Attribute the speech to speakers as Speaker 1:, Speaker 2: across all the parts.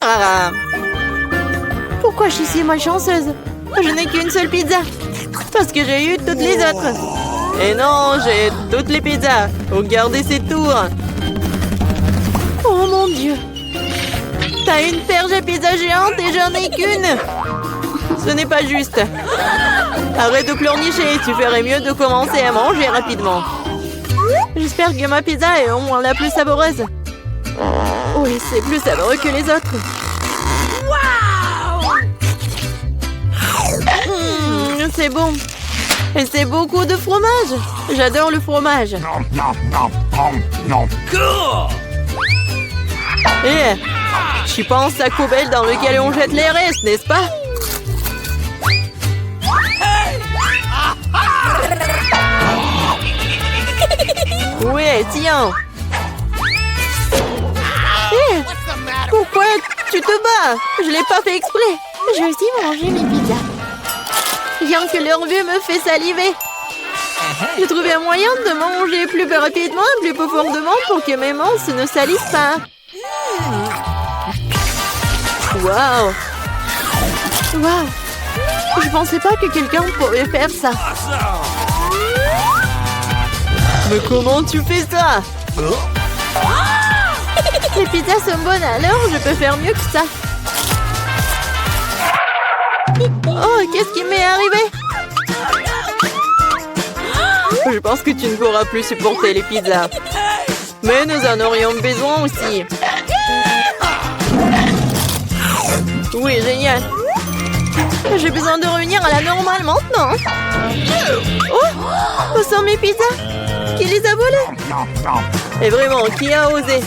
Speaker 1: Ah. Pourquoi je suis si malchanceuse? Je n'ai qu'une seule pizza. Parce que j'ai eu toutes les autres. Et non, j'ai toutes les pizzas. Regardez ces tours. Oh mon Dieu. T'as une perche à pizza géante et j'en ai qu'une. Ce n'est pas juste. Arrête de pleurnicher. Tu ferais mieux de commencer à manger rapidement. J'espère que ma pizza est au moins la plus savoureuse. Oui, c'est plus savoureux que les autres. C'est bon. Et c'est beaucoup de fromage. J'adore le fromage. Tu penses à Cobel dans lequel on jette les restes, n'est-ce pas? Ouais, tiens. Pourquoi tu te bats? Je l'ai pas fait exprès. Je vais aussi manger mes pizzas. Rien que leur vue me fait saliver. J'ai trouvé un moyen de manger plus rapidement et plus profondément pour que mes mains ne salissent pas. Waouh! Waouh! Je pensais pas que quelqu'un pourrait faire ça. Mais comment tu fais ça? Les pizzas sont bonnes, alors je peux faire mieux que ça. Oh, qu'est-ce qui m'est arrivé? Je pense que tu ne pourras plus supporter les pizzas. Mais nous en aurions besoin aussi. Oui, génial. J'ai besoin de revenir à la normale maintenant. Oh, où sont mes pizzas? Qui les a volées? Et vraiment, qui a osé?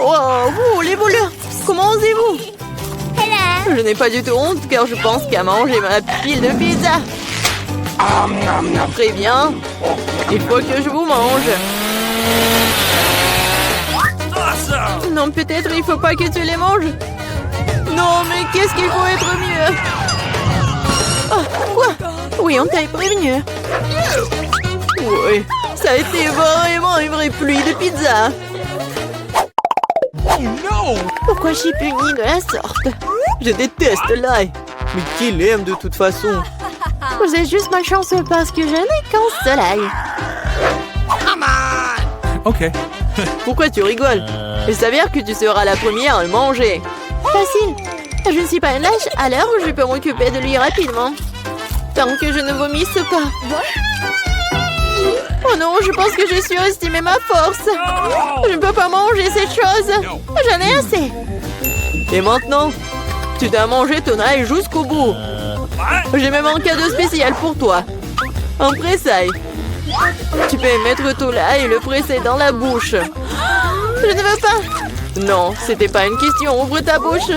Speaker 1: Oh, vous, les voleurs, comment osez-vous? Je n'ai pas du tout honte car je pense qu'à manger ma pile de pizza. Très bien. Il faut que je vous mange. Non, peut-être il faut pas que tu les manges. Non, mais qu'est-ce qu'il faut être mieux? Oh, quoi? Oui, on t'a prévenu. Oui, ça a été vraiment une vraie pluie de pizza. Pourquoi je suis punie de la sorte? Je déteste l'ail. Mais qui l'aime de toute façon? Vous êtes juste malchanceux parce que je n'ai qu'un seul ail.
Speaker 2: Ok.
Speaker 1: Pourquoi tu rigoles? Il s'avère que tu seras la première à le manger. Facile. Je ne suis pas une lâche, alors je peux m'occuper de lui rapidement. Tant que je ne vomisse pas. Oh non, je pense que j'ai surestimé ma force. Je ne peux pas manger cette chose. J'en ai assez. Et maintenant, tu dois manger ton ail jusqu'au bout. J'ai même un cadeau spécial pour toi. Un pressail. Tu peux mettre ton ail et le presser dans la bouche. Je ne veux pas. Non, c'était pas une question. Ouvre ta bouche.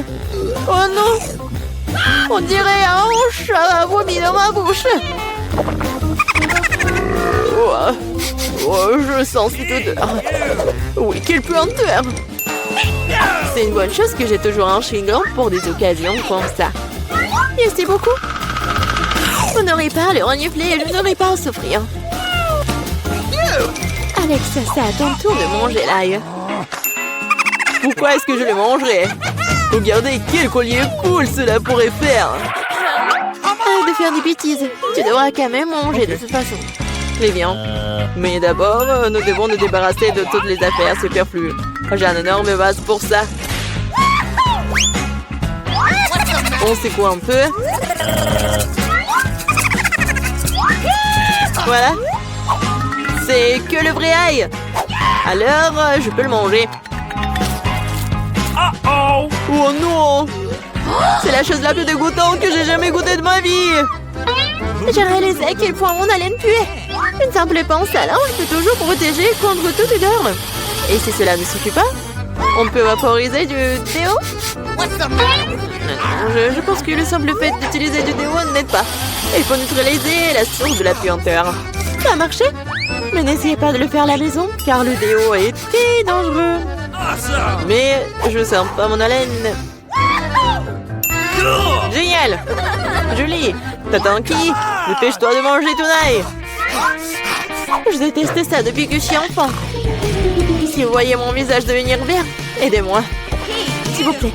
Speaker 1: Oh non. On dirait un chat a vomi dans ma bouche. Oh, je sens cette odeur. Oui, quelle puanteur. C'est une bonne chose que j'ai toujours un chewing-gum pour des occasions comme ça. Merci beaucoup. Vous n'aurez pas à le renifler et je n'aurai pas à souffrir. Alex, c'est à ton tour de manger l'ail. Pourquoi est-ce que je le mangerais? Regardez quel collier cool cela pourrait faire. Arrête de faire des bêtises. Tu devras quand même manger de toute façon. Très bien. Mais d'abord, nous devons nous débarrasser de toutes les affaires superflues. J'ai un énorme vase pour ça. On secoue un peu. Voilà. C'est que le vrai ail. Alors, je peux le manger. Oh non! C'est la chose la plus dégoûtante que j'ai jamais goûtée de ma vie. J'ai réalisé à quel point mon haleine puait. Une simple pince à linge peut toujours protéger contre toute odeur. Et si cela ne suffit pas, on peut vaporiser du déo. Je pense que le simple fait d'utiliser du déo n'aide pas. Il faut neutraliser la source de la puanteur. Ça a marché? Mais n'essayez pas de le faire à la maison, car le déo est très dangereux. Mais je sens pas mon haleine. Génial! Julie, t'attends qui? Dépêche-toi de manger ton ail. Je déteste ça depuis que je suis enfant. Si vous voyez mon visage devenir vert, aidez-moi. S'il vous plaît.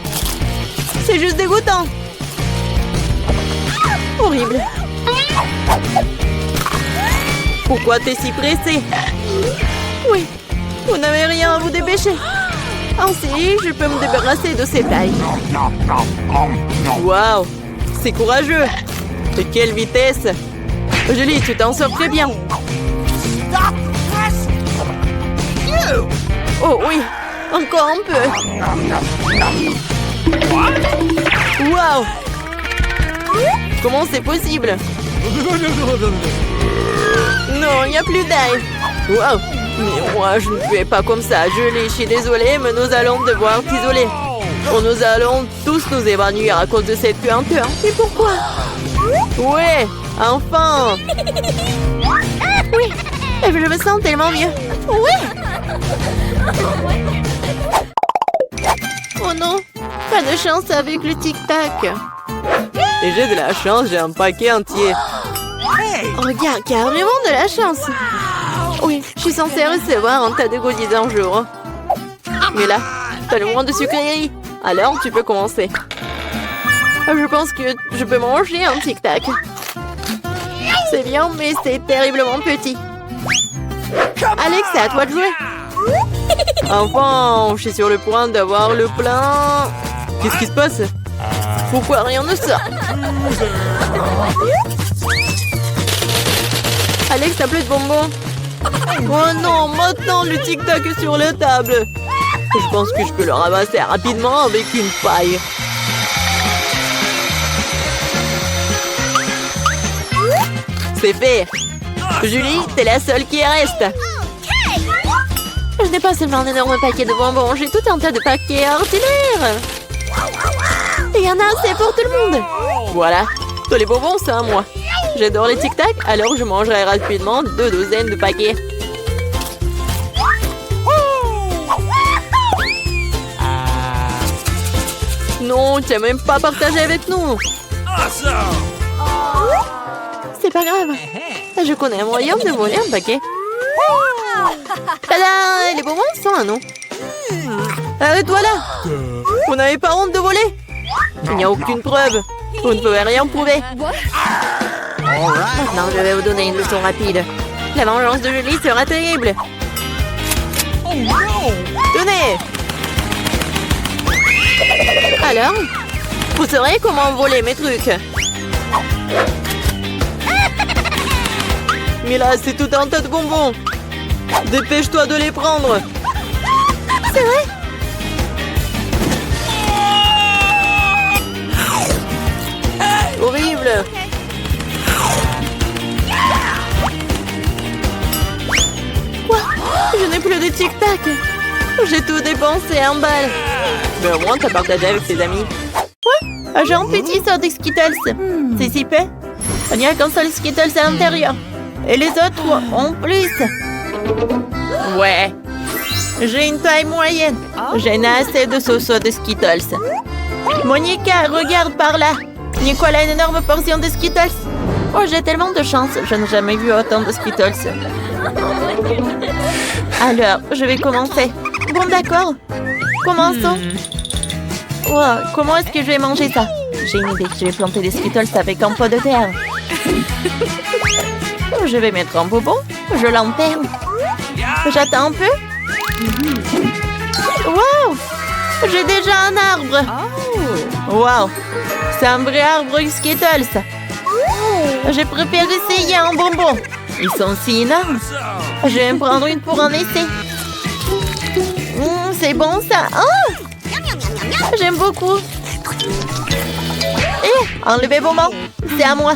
Speaker 1: C'est juste dégoûtant. Horrible. Pourquoi t'es si pressé? Oui, vous n'avez rien à vous dépêcher. Ainsi, je peux me débarrasser de ces tailles. Waouh, c'est courageux. De quelle vitesse! Julie, tu t'en sors très bien. Oh oui, encore un peu. Waouh! Comment c'est possible? Non, il n'y a plus d'ail. Waouh! Mais moi, je ne fais pas comme ça. Julie, je suis désolée, mais nous allons devoir t'isoler. Nous allons tous nous évanouir à cause de cette puanteur. Et pourquoi? Ouais, enfin! Oui, je me sens tellement mieux. Oui! Oh non, pas de chance avec le tic-tac. Et j'ai de la chance, j'ai un paquet entier. Regarde, carrément de la chance. Oui, je suis censée recevoir un tas de goodies un jour. Mais là, t'as le moins de sucreries. Alors, tu peux commencer. Je pense que je peux manger un tic-tac. C'est bien, mais c'est terriblement petit. Alex, c'est à toi de jouer. Enfin, je suis sur le point d'avoir le plein. Qu'est-ce qui se passe? Pourquoi rien ne sort? Alex, t'as plus de bonbons. Oh non, maintenant le tic-tac est sur la table. Je pense que je peux le ramasser rapidement avec une paille. C'est fait. Julie, t'es la seule qui reste. Je n'ai pas seulement un énorme paquet de bonbons, j'ai tout un tas de paquets ordinaires. Il y en a assez pour tout le monde. Voilà, tous les bonbons, c'est à moi. J'adore les tic-tac, alors je mangerai rapidement 2 douzaines de paquets. Non, tu n'as même pas partagé avec nous. C'est pas grave. Je connais un moyen de voler un paquet. Tada! Les bonbons sont à nous. Arrête-toi là! Vous n'avez pas honte de voler? Il n'y a aucune preuve. Vous ne pouvez rien prouver. Maintenant, je vais vous donner une leçon rapide. La vengeance de Julie sera terrible. Tenez! Alors, vous saurez comment voler mes trucs. Mais là, c'est tout un tas de bonbons. Dépêche-toi de les prendre. C'est vrai? Horrible. Quoi? Je n'ai plus de tic-tac. J'ai tout dépensé en balles. Mais au moins, t'as partagé avec tes amis. Ouais, j'ai un petit sort de Skittles. C'est si peu. Il n'y a qu'un seul Skittles à l'intérieur. Et les autres en plus. Ouais. J'ai une taille moyenne. J'ai assez de sauce de Skittles. Monica, regarde par là. Nicolas a une énorme portion de Skittles. Oh, j'ai tellement de chance. Je n'ai jamais vu autant de Skittles. Alors, je vais commencer. Bon, d'accord. Commençons. Wow, comment est-ce que je vais manger ça? J'ai une idée. Je vais planter des Skittles avec un pot de terre. Je vais mettre un bonbon. Je l'enterre. J'attends un peu. Wow! J'ai déjà un arbre. Wow! C'est un vrai arbre Skittles. Je préfère essayer un bonbon. Ils sont si énormes. Je vais me prendre une pour un essai. C'est bon ça. Oh! J'aime beaucoup. Enlevez vos mains. C'est à moi.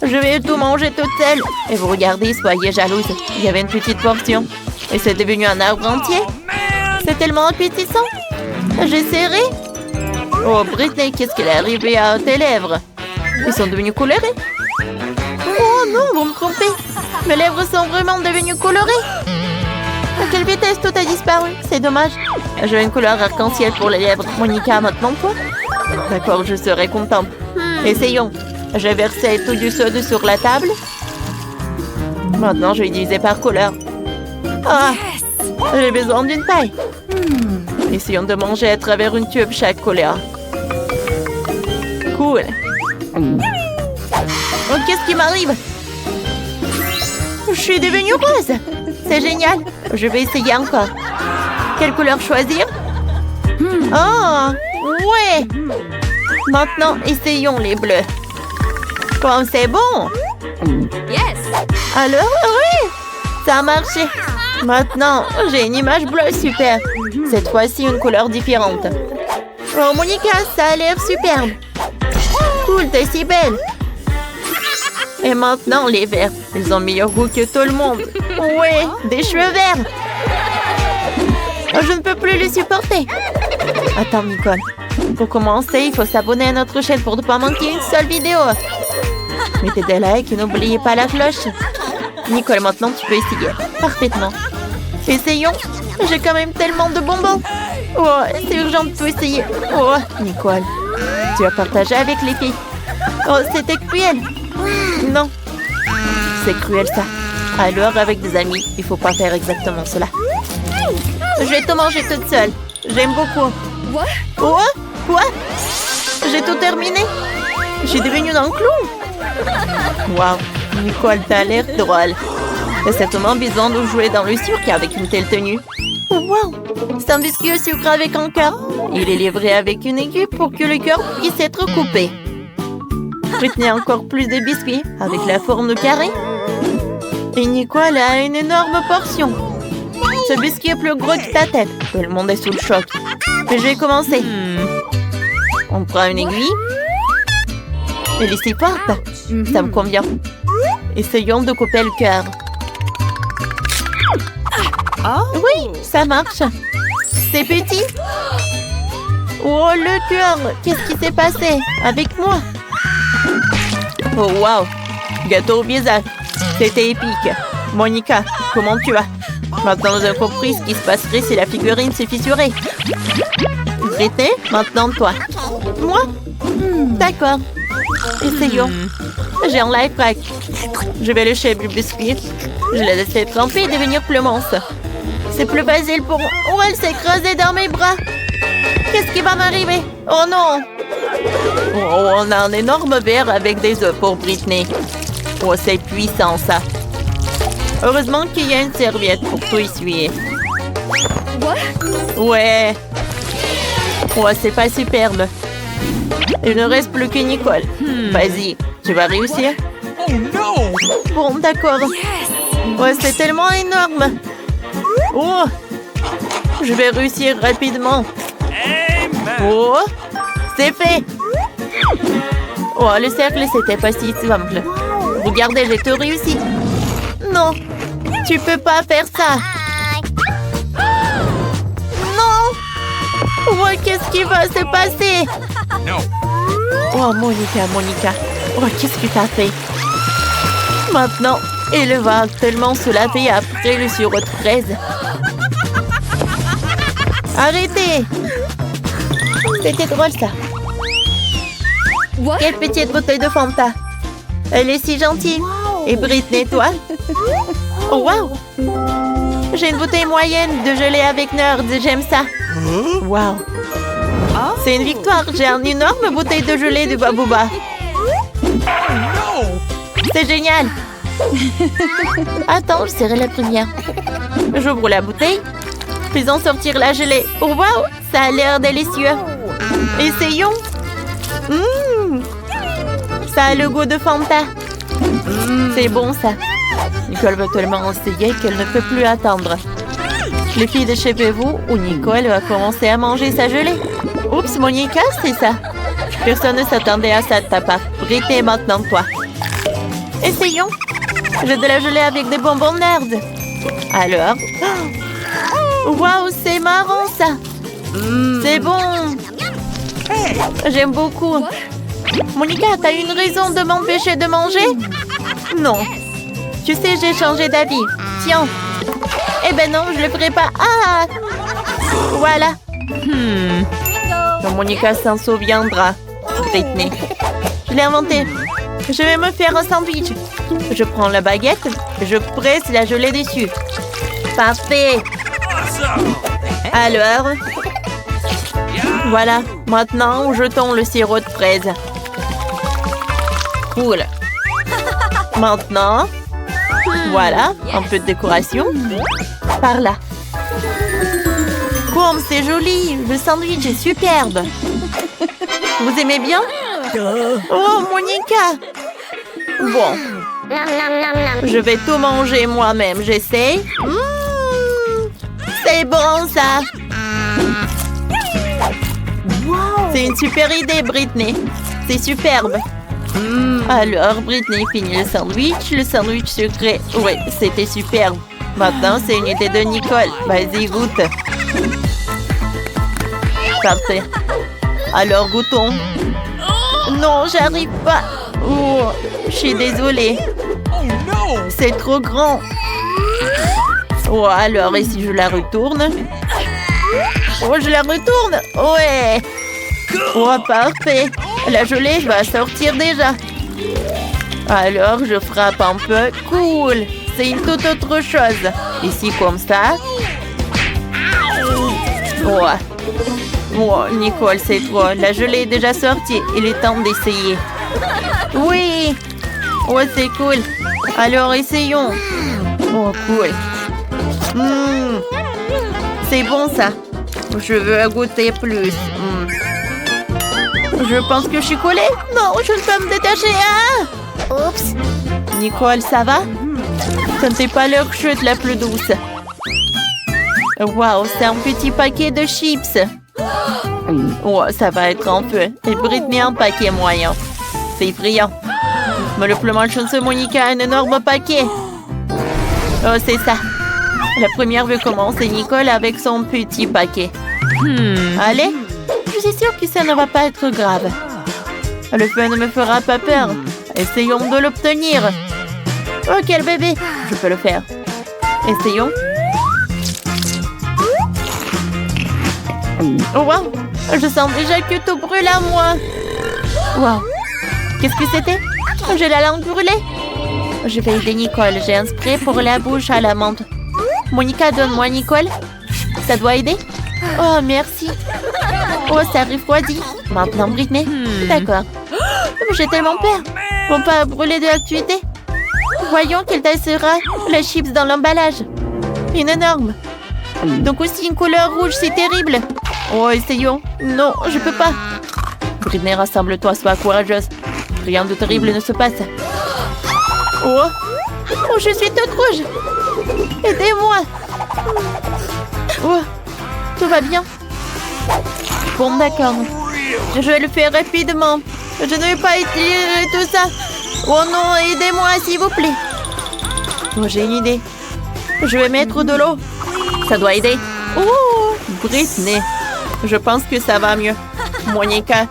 Speaker 1: Je vais tout manger toute seule. Et vous regardez, soyez jalouse. Il y avait une petite portion. Et c'est devenu un arbre entier. C'est tellement appétissant. J'essaierai. Oh, Britney, qu'est-ce qu'il est arrivé à tes lèvres? Ils sont devenus colorés. Oh non, vous me trompez. Mes lèvres sont vraiment devenues colorées. À quelle vitesse tout a disparu? C'est dommage. J'ai une couleur arc-en-ciel pour les lèvres. Monica, maintenant toi? D'accord, je serai contente. Essayons. J'ai versé tout du soda sur la table. Maintenant, je vais diviser par couleur. Ah, j'ai besoin d'une taille. Essayons de manger à travers une tube chaque couleur. Cool. Oh, qu'est-ce qui m'arrive? Je suis devenue rose. C'est génial. Je vais essayer encore. Quelle couleur choisir? Oh, ouais. Maintenant, essayons les bleus. Bon, c'est bon.
Speaker 2: Yes.
Speaker 1: Alors, oui, ça a marché. Maintenant, j'ai une image bleue super. Cette fois-ci, une couleur différente. Oh, Monica, ça a l'air superbe. Cool, t'es si belle. Et maintenant, les verts. Ils ont meilleur goût que tout le monde. Ouais, des cheveux verts. Oh, je ne peux plus les supporter. Attends, Nicole. Pour commencer, il faut s'abonner à notre chaîne pour ne pas manquer une seule vidéo. Mettez des likes et n'oubliez pas la cloche. Nicole, maintenant, tu peux essayer. Parfaitement. Essayons. J'ai quand même tellement de bonbons. Oh, c'est urgent de tout essayer. Oh, Nicole, tu as partagé avec les filles. Oh, c'était cruel. Non. C'est cruel, ça. Alors, avec des amis, il faut pas faire exactement cela. Je vais tout manger toute seule. J'aime beaucoup. Oh, quoi? J'ai tout terminé. Je suis devenue un clown. Waouh, Nicole, t'as l'air drôle. C'est certainement besoin de jouer dans le cirque avec une telle tenue. Waouh, c'est un biscuit au sucre avec un cœur. Il est livré avec une aiguille pour que le cœur puisse être coupé. Britney a encore plus de biscuits avec la forme de carré. Et Nicole a une énorme portion. Ce biscuit est plus gros que ta tête. Tout le monde est sous le choc. Mais je vais commencer. On prend une aiguille. Elle est si forte. Ça me convient. Essayons de couper le cœur. Oui, ça marche. C'est petit. Oh, le cœur. Qu'est-ce qui s'est passé avec moi? Oh, wow. Gâteau au visage. C'était épique. Monica, comment tu vas? Maintenant, nous avons compris ce qui se passerait si la figurine s'est fissurée. Britney, maintenant toi. Moi? D'accord. Essayons. J'ai un life hack. Je vais lécher le biscuit. Je l'ai laissé tremper et devenir plus monstre. C'est plus facile pour moi. Oh, elle s'est écrasée dans mes bras. Qu'est-ce qui va m'arriver? Oh non! Oh, on a un énorme verre avec des œufs pour Britney. Oh, c'est puissant, ça. Heureusement qu'il y a une serviette pour tout essuyer. Ouais. Oh, c'est pas superbe. Il ne reste plus que Nicole. Vas-y, tu vas réussir.
Speaker 3: Oh non!
Speaker 1: Bon, d'accord. Ouais, c'est tellement énorme. Oh! Je vais réussir rapidement. Oh! C'est fait! Oh, le cercle, c'était pas si simple. Regardez, j'ai tout réussi. Non! Tu peux pas faire ça! Non! Oh, qu'est-ce qui va se passer? Oh, Monica. Oh, qu'est-ce que t'as fait? Maintenant, elle va tellement se laver après le sirop de fraise. Arrêtez! C'était drôle, ça. Quelle petite bouteille de Fanta. Elle est si gentille. Et Britney, toi? Oh, wow! J'ai une bouteille moyenne de gelée avec Nerd. J'aime ça. Wow! C'est une victoire. J'ai une énorme bouteille de gelée de Babouba. C'est génial. Attends, je serai la première. J'ouvre la bouteille. Faisons sortir la gelée. Oh, wow! Ça a l'air délicieux. Essayons. Ça a le goût de Fanta. C'est bon, ça. Nicole veut tellement essayer qu'elle ne peut plus attendre. Les filles, déchirez-vous ou Nicole va commencer à manger sa gelée. Oups, Monica, c'est ça. Personne ne s'attendait à ça de ta part. Britney, maintenant toi. Essayons. J'ai de la gelée avec des bonbons Nerd. Alors? Waouh, c'est marrant, ça. C'est bon. J'aime beaucoup. Monica, t'as une raison de m'empêcher de manger? Non. Tu sais, j'ai changé d'avis. Tiens. Eh ben non, je le ferai pas. Ah! Voilà. Monica s'en souviendra. Britney. Je l'ai inventé. Je vais me faire un sandwich. Je prends la baguette. Je presse la gelée dessus. Parfait. Alors? Voilà. Maintenant, jetons le sirop de fraise. cool. Maintenant, voilà, un peu de décoration. Par là. Comme c'est joli, le sandwich est superbe. Vous aimez bien? Oh, Monica! Bon, je vais tout manger moi-même, j'essaie. C'est bon, ça! C'est une super idée, Britney. C'est superbe. Alors, Britney finit le sandwich sucré. Oui, c'était superbe. Maintenant, c'est une idée de Nicole. Vas-y, goûte. Parfait. Alors, goûtons. Non, j'arrive pas. Oh, je suis désolée. C'est trop grand. Oh, alors, et si je la retourne? Oh, je la retourne. Ouais. Oh, parfait. La gelée va sortir déjà. Alors, je frappe un peu. Cool. C'est une toute autre chose. Ici, comme ça. Oh. Oh, Nicole, c'est trop. La gelée est déjà sortie. Il est temps d'essayer. Oui. Oh, c'est cool. Alors, essayons. Oh, cool. C'est bon, ça. Je veux goûter plus. Je pense que je suis collée. Non, je ne peux pas me détacher. Ah! Oups. Nicole, ça va? Ce n'était pas leur chute la plus douce. Waouh, c'est un petit paquet de chips. Oh, ça va être un peu. Et Britney, un paquet moyen. C'est effrayant. Mais le plus malchanceux, Monica, a un énorme paquet. Oh, c'est ça. La première veut commencer Nicole avec son petit paquet. Allez, je suis sûre que ça ne va pas être grave. Le feu ne me fera pas peur. Essayons de l'obtenir. Oh, quel bébé. Je peux le faire. Essayons. Oh, wow. Je sens déjà que tout brûle à moi. Wow. Qu'est-ce que c'était? J'ai la langue brûlée. Je vais aider Nicole. J'ai un spray pour la bouche à la menthe. Monica, donne-moi Nicole. Ça doit aider? Oh, merci. Oh, ça refroidit. Maintenant, Britney. D'accord. J'ai tellement peur. Faut pas brûler de l'activité. Voyons quelle taille sera la chips dans l'emballage. Une énorme. Donc aussi une couleur rouge, c'est terrible. Oh, essayons. Non, je peux pas. Britney, rassemble-toi, sois courageuse. Rien de terrible ne se passe. Oh, oh, je suis toute rouge. Aidez-moi. Oh, tout va bien. Bon, d'accord. Je vais le faire rapidement. Je ne vais pas étirer tout ça. Oh non, aidez-moi, s'il vous plaît. Oh, j'ai une idée. Je vais mettre de l'eau. Ça doit aider. Oh, Britney. Je pense que ça va mieux. Monica.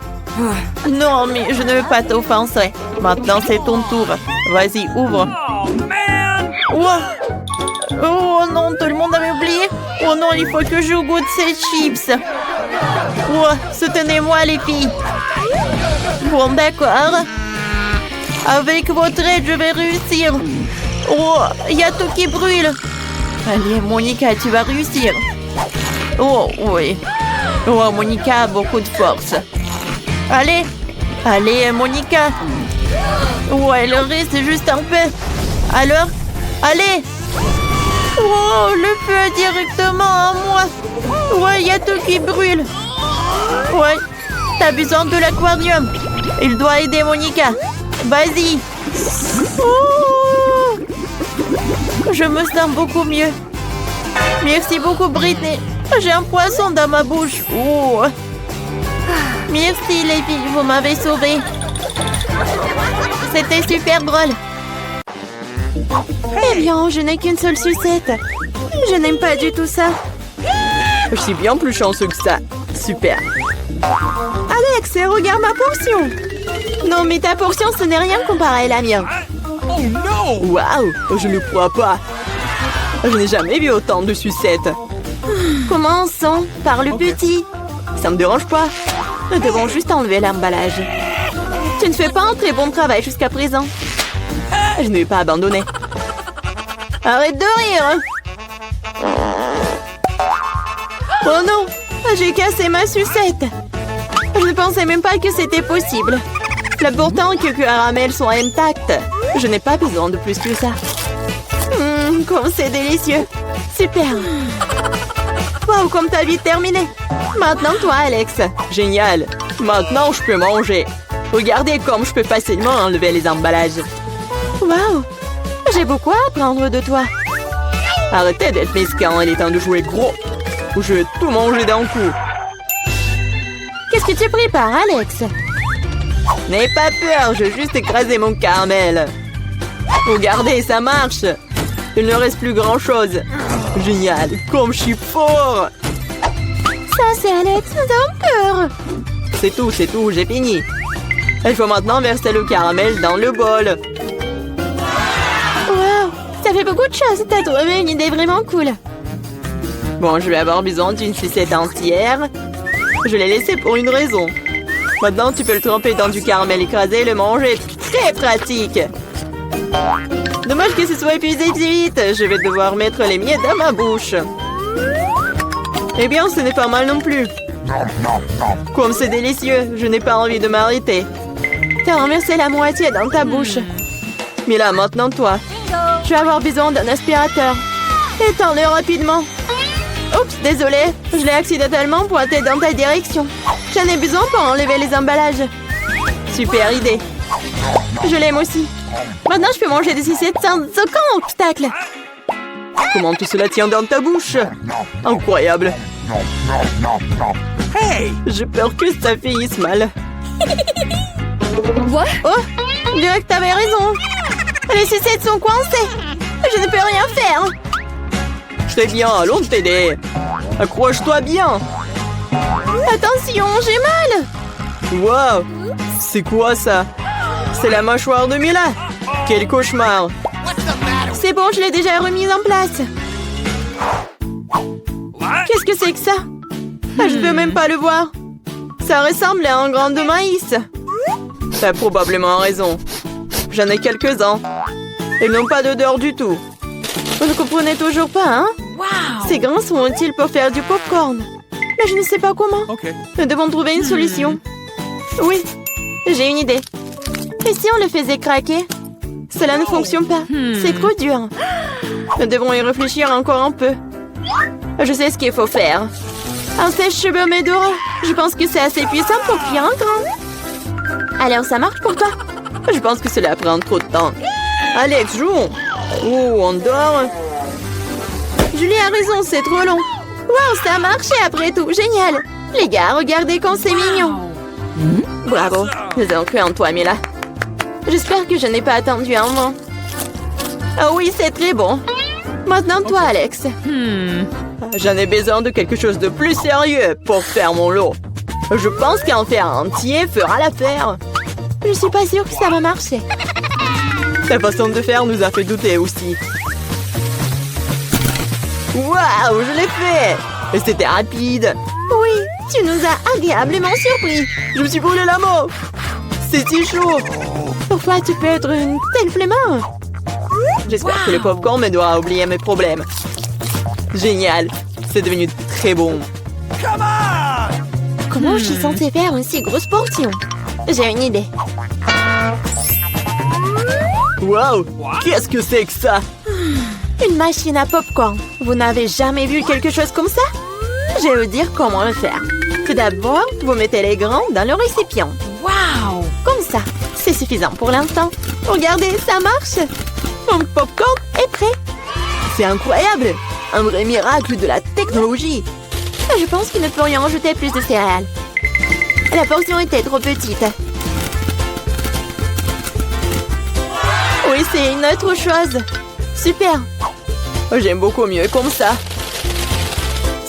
Speaker 1: Non, mais je ne veux pas t'offenser. Maintenant, c'est ton tour. Vas-y, ouvre. Oh. Oh non, tout le monde avait oublié. Oh non, il faut que je goûte ces chips. Oh, soutenez-moi, les filles. Bon, d'accord. Avec votre aide, je vais réussir. Oh, il y a tout qui brûle. Allez, Monica, tu vas réussir. Oh, oui. Oh, Monica a beaucoup de force. Allez. Allez, Monica. Oh, il reste juste un peu. Alors, allez. Oh, le feu est directement à moi. Ouais, il y a tout qui brûle. Ouais, t'as besoin de l'aquarium. Il doit aider Monica. Vas-y. Oh, je me sens beaucoup mieux. Merci beaucoup, Britney. J'ai un poisson dans ma bouche. Oh. Merci, les filles. Vous m'avez sauvée. C'était super drôle. Eh bien, je n'ai qu'une seule sucette. Je n'aime pas du tout ça.
Speaker 2: Je suis bien plus chanceux que ça. Super.
Speaker 1: Alex, regarde ma portion. Non, mais ta portion, ce n'est rien comparé à la mienne.
Speaker 2: Oh non! Waouh, je ne crois pas. Je n'ai jamais vu autant de sucettes.
Speaker 1: Commençons par le petit.
Speaker 2: Ça me dérange pas.
Speaker 1: Nous devons juste enlever l'emballage. Tu ne fais pas un très bon travail jusqu'à présent.
Speaker 2: Je ne vais pas abandonner.
Speaker 1: Arrête de rire. Oh non, j'ai cassé ma sucette. Je ne pensais même pas que c'était possible. L'important est que les caramels sont intacts. Je n'ai pas besoin de plus que ça. Comme c'est délicieux. Super. Wow, comme t'as vite terminé. Maintenant, toi, Alex.
Speaker 2: Génial. Maintenant, je peux manger. Regardez comme je peux facilement enlever les emballages.
Speaker 1: Wow. J'ai beaucoup à apprendre de toi.
Speaker 2: Arrêtez d'être mesquin, il est temps de jouer gros. Ou je vais tout manger d'un coup.
Speaker 1: Qu'est-ce que tu prépares, Alex?
Speaker 2: N'aie pas peur, je vais juste écraser mon caramel. Regardez, ça marche. Il ne reste plus grand-chose. Génial, comme je suis fort.
Speaker 1: Ça, c'est Alex, nous avons peur.
Speaker 2: C'est tout, j'ai fini. Il faut maintenant verser le caramel dans le bol.
Speaker 1: Wow, ça fait beaucoup de choses. T'as trouvé une idée vraiment cool.
Speaker 2: Bon, je vais avoir besoin d'une sucette entière. Je l'ai laissée pour une raison. Maintenant, tu peux le tremper dans du caramel écrasé et le manger. Très pratique. Dommage que ce soit épuisé si vite. Je vais devoir mettre les miettes dans ma bouche. Eh bien, ce n'est pas mal non plus. Comme c'est délicieux, je n'ai pas envie de m'arrêter.
Speaker 1: T'as renversé la moitié dans ta bouche.
Speaker 2: Mais là, maintenant, toi.
Speaker 1: Je vais avoir besoin d'un aspirateur. Étends-le rapidement. Oups, désolé. Je l'ai accidentellement pointé dans ta direction. J'en ai besoin pour enlever les emballages.
Speaker 2: Super idée.
Speaker 1: Je l'aime aussi. Maintenant, je peux manger des sucettes sans aucun obstacle.
Speaker 2: Comment tout cela tient dans ta bouche? Incroyable. Hey! J'ai peur que ça finisse mal.
Speaker 1: Quoi? Oh, je dirais que t'avais raison. Les sucettes sont coincées. Je ne peux rien faire.
Speaker 2: Très bien, allons t'aider. Accroche-toi bien.
Speaker 1: Attention, j'ai mal.
Speaker 2: Wow! C'est quoi ça? C'est la mâchoire de Mila. Quel cauchemar.
Speaker 1: C'est bon, je l'ai déjà remise en place. Qu'est-ce que c'est que ça? Je ne peux même pas le voir. Ça ressemble à un grain de maïs.
Speaker 2: T'as probablement raison. J'en ai quelques-uns. Ils n'ont pas d'odeur du tout.
Speaker 1: Vous ne comprenez toujours pas, hein? Ces grains sont utiles pour faire du popcorn. Mais je ne sais pas comment. Nous devons trouver une solution. Oui, j'ai une idée. Et si on le faisait craquer? Cela ne fonctionne pas. C'est trop dur. Nous devons y réfléchir encore un peu. Je sais ce qu'il faut faire. Un sèche-cheveux Medora. Je pense que c'est assez puissant pour cuire un grain. Alors, ça marche pour toi?
Speaker 2: Je pense que cela prend trop de temps. Alex, joue. Oh, on dort.
Speaker 1: Julie a raison, c'est trop long. Wow, ça a marché après tout. Génial. Les gars, regardez comme c'est mignon.
Speaker 2: Bravo. Nous avons cru en toi, Mila.
Speaker 1: J'espère que je n'ai pas attendu un moment.
Speaker 2: Ah oui, c'est très bon.
Speaker 1: Maintenant, toi, Alex.
Speaker 2: J'en ai besoin de quelque chose de plus sérieux pour faire mon lot. Je pense qu'un fer entier fera l'affaire.
Speaker 1: Je suis pas sûre que ça va marcher.
Speaker 2: Ta façon de faire nous a fait douter aussi. Waouh, je l'ai fait! Et c'était rapide.
Speaker 1: Oui, tu nous as agréablement surpris.
Speaker 2: Je me suis brûlé la main. C'est si chaud.
Speaker 1: Pourquoi tu peux être une telle flemmard?
Speaker 2: J'espère que le popcorn m'aidera à oublier mes problèmes. Génial. C'est devenu très bon.
Speaker 1: Comment je suis censée faire une si grosse portion? J'ai une idée.
Speaker 2: Waouh! Qu'est-ce que c'est que ça?
Speaker 1: Une machine à popcorn. Vous n'avez jamais vu quelque chose comme ça? Je vais vous dire comment le faire. Tout d'abord, vous mettez les grains dans le récipient. Waouh! Comme ça. C'est suffisant pour l'instant. Regardez, ça marche. Mon popcorn est prêt.
Speaker 2: C'est incroyable! Un vrai miracle de la technologie.
Speaker 1: Je pense que nous pourrions ajouter plus de céréales. La portion était trop petite. Oui, c'est une autre chose. Super.
Speaker 2: J'aime beaucoup mieux comme ça.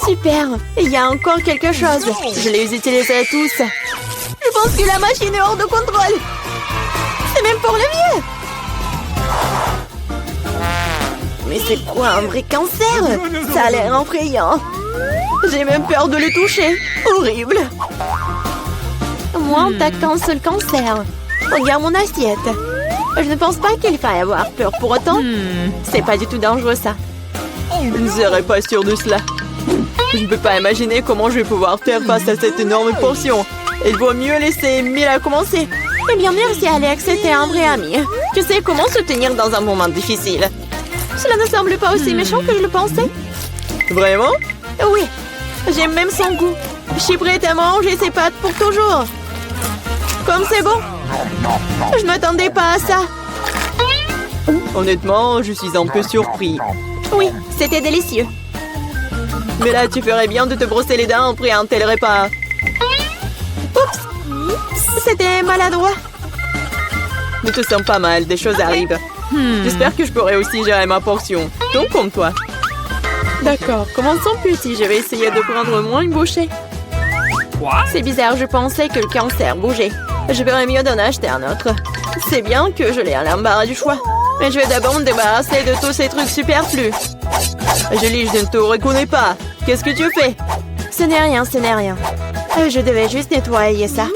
Speaker 1: Super. Il y a encore quelque chose. Je les utiliserai tous. Je pense que la machine est hors de contrôle. C'est même pour le mieux. Mais c'est quoi un vrai cancer? Ça a l'air effrayant. J'ai même peur de le toucher. Horrible. Moi, t'as qu'un seul cancer. Regarde mon assiette. Je ne pense pas qu'il faille avoir peur pour autant. C'est pas du tout dangereux, ça.
Speaker 2: Je ne serais pas sûre de cela. Je ne peux pas imaginer comment je vais pouvoir faire face à cette énorme portion. Il vaut mieux laisser Mila commencer.
Speaker 1: Eh bien, merci Alex, c'était un vrai ami.
Speaker 2: Tu sais comment se tenir dans un moment difficile.
Speaker 1: Cela ne semble pas aussi méchant que je le pensais.
Speaker 2: Vraiment?
Speaker 1: Oui, j'aime même son goût. Je suis prête à manger ses pâtes pour toujours. Comme c'est bon. Je ne m'attendais pas à ça.
Speaker 2: Honnêtement, je suis un peu surpris.
Speaker 1: Oui, c'était délicieux.
Speaker 2: Mais là, tu ferais bien de te brosser les dents après un tel repas.
Speaker 1: Oups, c'était maladroit.
Speaker 2: Ne te sens pas mal, des choses arrivent. J'espère que je pourrai aussi gérer ma portion. Donc comme toi.
Speaker 1: D'accord, commençons petit. Je vais essayer de prendre moins une bouchée. C'est bizarre, je pensais que le cancer bougeait. Je ferais mieux d'en acheter un autre. C'est bien que je l'ai à l'embarras du choix. Mais je vais d'abord me débarrasser de tous ces trucs superflus.
Speaker 2: Julie, je ne te reconnais pas. Qu'est-ce que tu fais?
Speaker 1: Ce n'est rien, ce n'est rien. Je devais juste nettoyer ça.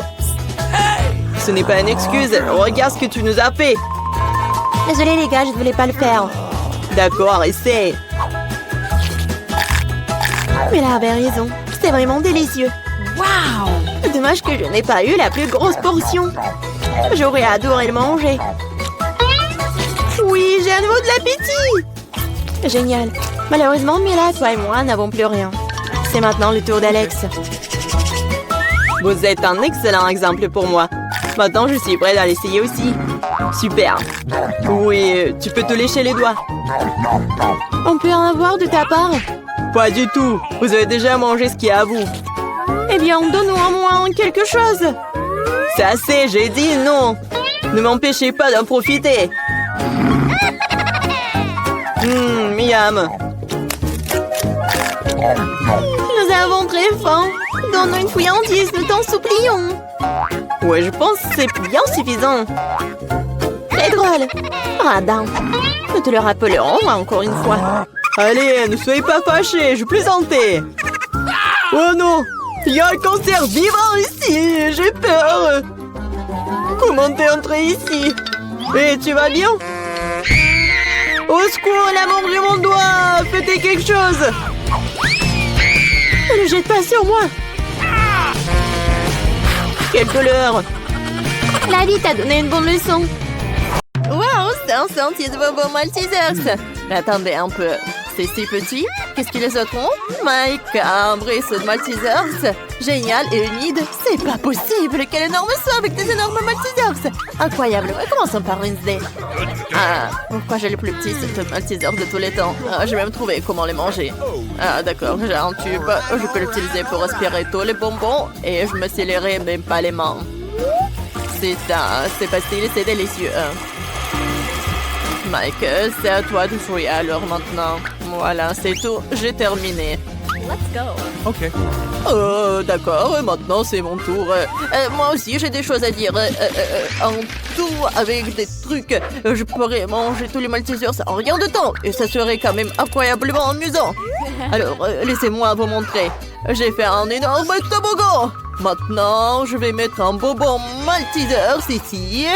Speaker 2: Ce n'est pas une excuse. Regarde ce que tu nous as fait.
Speaker 1: Désolée les gars, je ne voulais pas le faire.
Speaker 2: D'accord, essaie.
Speaker 1: Mais là avait raison. C'était vraiment délicieux. Waouh! Dommage que je n'ai pas eu la plus grosse portion. J'aurais adoré le manger. Oui, j'ai à nouveau de l'appétit. Génial. Malheureusement, Mila, toi et moi n'avons plus rien. C'est maintenant le tour d'Alex.
Speaker 2: Vous êtes un excellent exemple pour moi. Maintenant, je suis prête à l'essayer aussi. Super. Oui, tu peux te lécher les doigts.
Speaker 1: On peut en avoir de ta part?
Speaker 2: Pas du tout. Vous avez déjà mangé ce qui est à vous.
Speaker 1: Eh bien, donne-nous au moins quelque chose.
Speaker 2: C'est assez, j'ai dit non. Ne m'empêchez pas d'en profiter. Miam.
Speaker 1: Nous avons très faim. Donne-nous une friandise, nous t'en supplions.
Speaker 2: Ouais, je pense que c'est bien suffisant.
Speaker 1: Très drôle. Radin. Nous te le rappellerons encore une fois.
Speaker 2: Allez, ne soyez pas fâchés, je plaisantais. Oh non, il y a un cancer vivant ici, j'ai peur. Comment t'es entré ici? Et tu vas bien? Au secours, elle a mangé mon doigt. Faites quelque chose.
Speaker 1: Ne le jette pas sur moi.
Speaker 2: Quelle couleur?
Speaker 1: La vie t'a donné une bonne leçon.
Speaker 2: Waouh, c'est un sentier de bonbons Maltesers. Mais attendez un peu, c'est si petit? Qu'est-ce qu'ils les autres ont? Mike, un ruisseau de Maltesers. Génial et humide. C'est pas possible. Quel énorme seau avec des énormes Maltesers. Incroyable. Ouais, commençons par Wednesday. Ah, pourquoi j'ai le plus petit cette Maltesers de tous les temps? Ah, j'ai même trouvé comment les manger. Ah, d'accord, j'ai un tube. Je peux l'utiliser pour aspirer tous les bonbons et je me scelerai même pas les mains. C'est facile et c'est délicieux. Mike, c'est à toi de jouer alors maintenant. Voilà, c'est tout. J'ai terminé.
Speaker 3: Let's go.
Speaker 4: Okay.
Speaker 2: D'accord, maintenant c'est mon tour. Moi aussi j'ai des choses à dire. En tout, avec des trucs, je pourrais manger tous les Maltesers en rien de temps. Et ça serait quand même incroyablement amusant. Alors, laissez-moi vous montrer. J'ai fait un énorme toboggan. Maintenant, je vais mettre un bonbon Maltesers ici.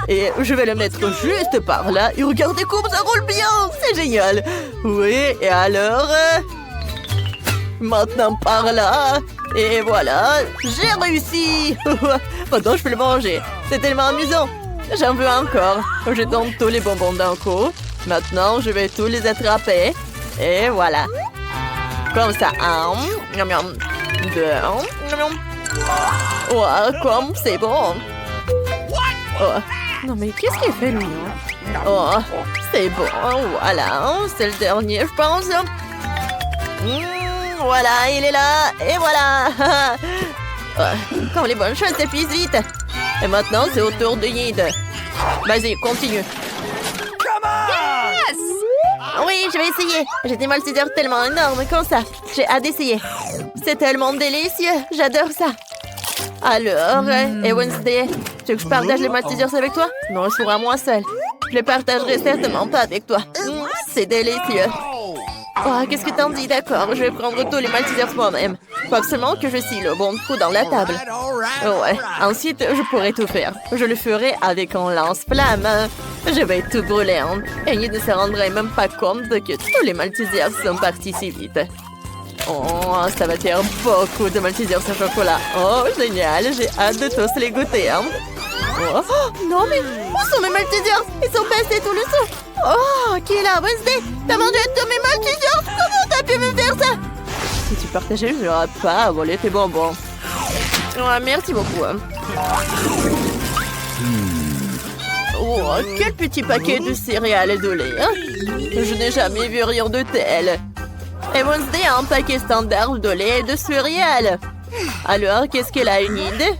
Speaker 2: Et je vais le mettre juste par là. Et regardez comme ça roule bien. C'est génial. Oui, et alors... Maintenant par là. Et voilà, j'ai réussi. Maintenant je peux le manger. C'est tellement amusant. J'en veux encore. Je donne tous les bonbons d'un coup. Maintenant je vais tous les attraper. Et voilà. Comme ça. Un. Miam, miam. Deux. Miam, miam. Oh, comme c'est bon. Oh.
Speaker 1: Non mais qu'est-ce qu'il fait lui?
Speaker 2: Oh, c'est bon. Voilà, c'est le dernier je pense. Voilà, il est là, et voilà. Comme les bonnes choses s'épuisent vite. Et maintenant, c'est au tour de Yid. Vas-y, continue.
Speaker 3: Yes!
Speaker 2: Oui, je vais essayer. J'ai des Maltesers tellement énormes comme ça. J'ai hâte d'essayer. C'est tellement délicieux, j'adore ça. Alors, et Wednesday, tu veux que je partage les Maltesers avec toi? Non, je serai moi seule. Je les partagerai certainement pas avec toi. C'est délicieux. Oh, qu'est-ce que t'en dis? D'accord, je vais prendre tous les Maltesers moi-même. Faut absolument que je scie le bon coup dans la table. Ouais, ensuite, je pourrai tout faire. Je le ferai avec un lance-flamme. Je vais tout brûler. Et il ne se rendrait même pas compte que tous les Maltesers sont partis si vite. Oh, ça va faire beaucoup de Maltesers au chocolat. Oh, génial, j'ai hâte de tous les goûter.
Speaker 1: Oh, non, mais où sont mes Maltesers? Ils sont passés tout le sang. Oh, qui est là? Wednesday, t'as mangé tous mes Maltesers? Comment t'as pu me faire ça? Si tu partageais, je n'aurais pas volé tes bonbons. Ouais, merci beaucoup. Oh, quel petit paquet de céréales et de lait. Hein? Je n'ai jamais vu rien de tel. Et Wednesday a un paquet standard de lait et de céréales. Alors, qu'est-ce qu'elle a, une idée?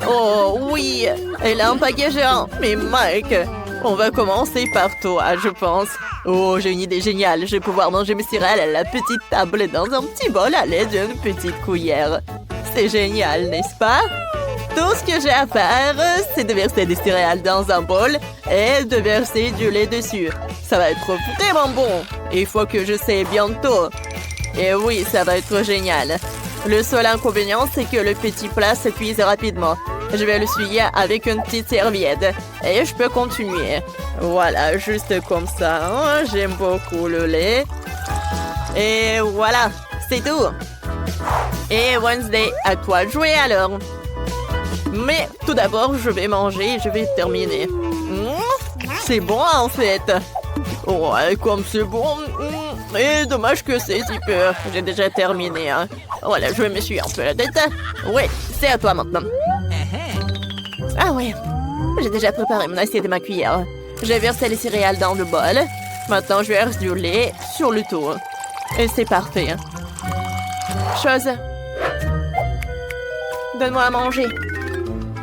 Speaker 1: Oh oui, elle a un paquet géant. Mais Mike, on va commencer par toi, je pense. Oh, j'ai une idée géniale. Je vais pouvoir manger mes céréales à la petite table dans un petit bol à l'aide d'une petite cuillère. C'est génial, n'est-ce pas? Tout ce que j'ai à faire, c'est de verser des céréales dans un bol et de verser du lait dessus. Ça va être vraiment bon. Il faut que je sais bientôt. Et oui, ça va être génial. Le seul inconvénient, c'est que le petit plat se cuise rapidement. Je vais l'essuyer avec une petite serviette. Et je peux continuer. Voilà, juste comme ça. J'aime beaucoup le lait. Et voilà, c'est tout. Et Wednesday, à toi de jouer alors. Mais tout d'abord, je vais manger et je vais terminer. C'est bon en fait. Ouais, comme c'est bon. Et dommage que c'est si peu. J'ai déjà terminé. Hein. Voilà, je vais m'essuyer un peu la tête. Ouais, c'est à toi maintenant. Ah ouais, j'ai déjà préparé mon assiette et ma cuillère. J'ai versé les céréales dans le bol. Maintenant, je verse du lait sur le tout. Et c'est parfait. Chose. Donne-moi à manger.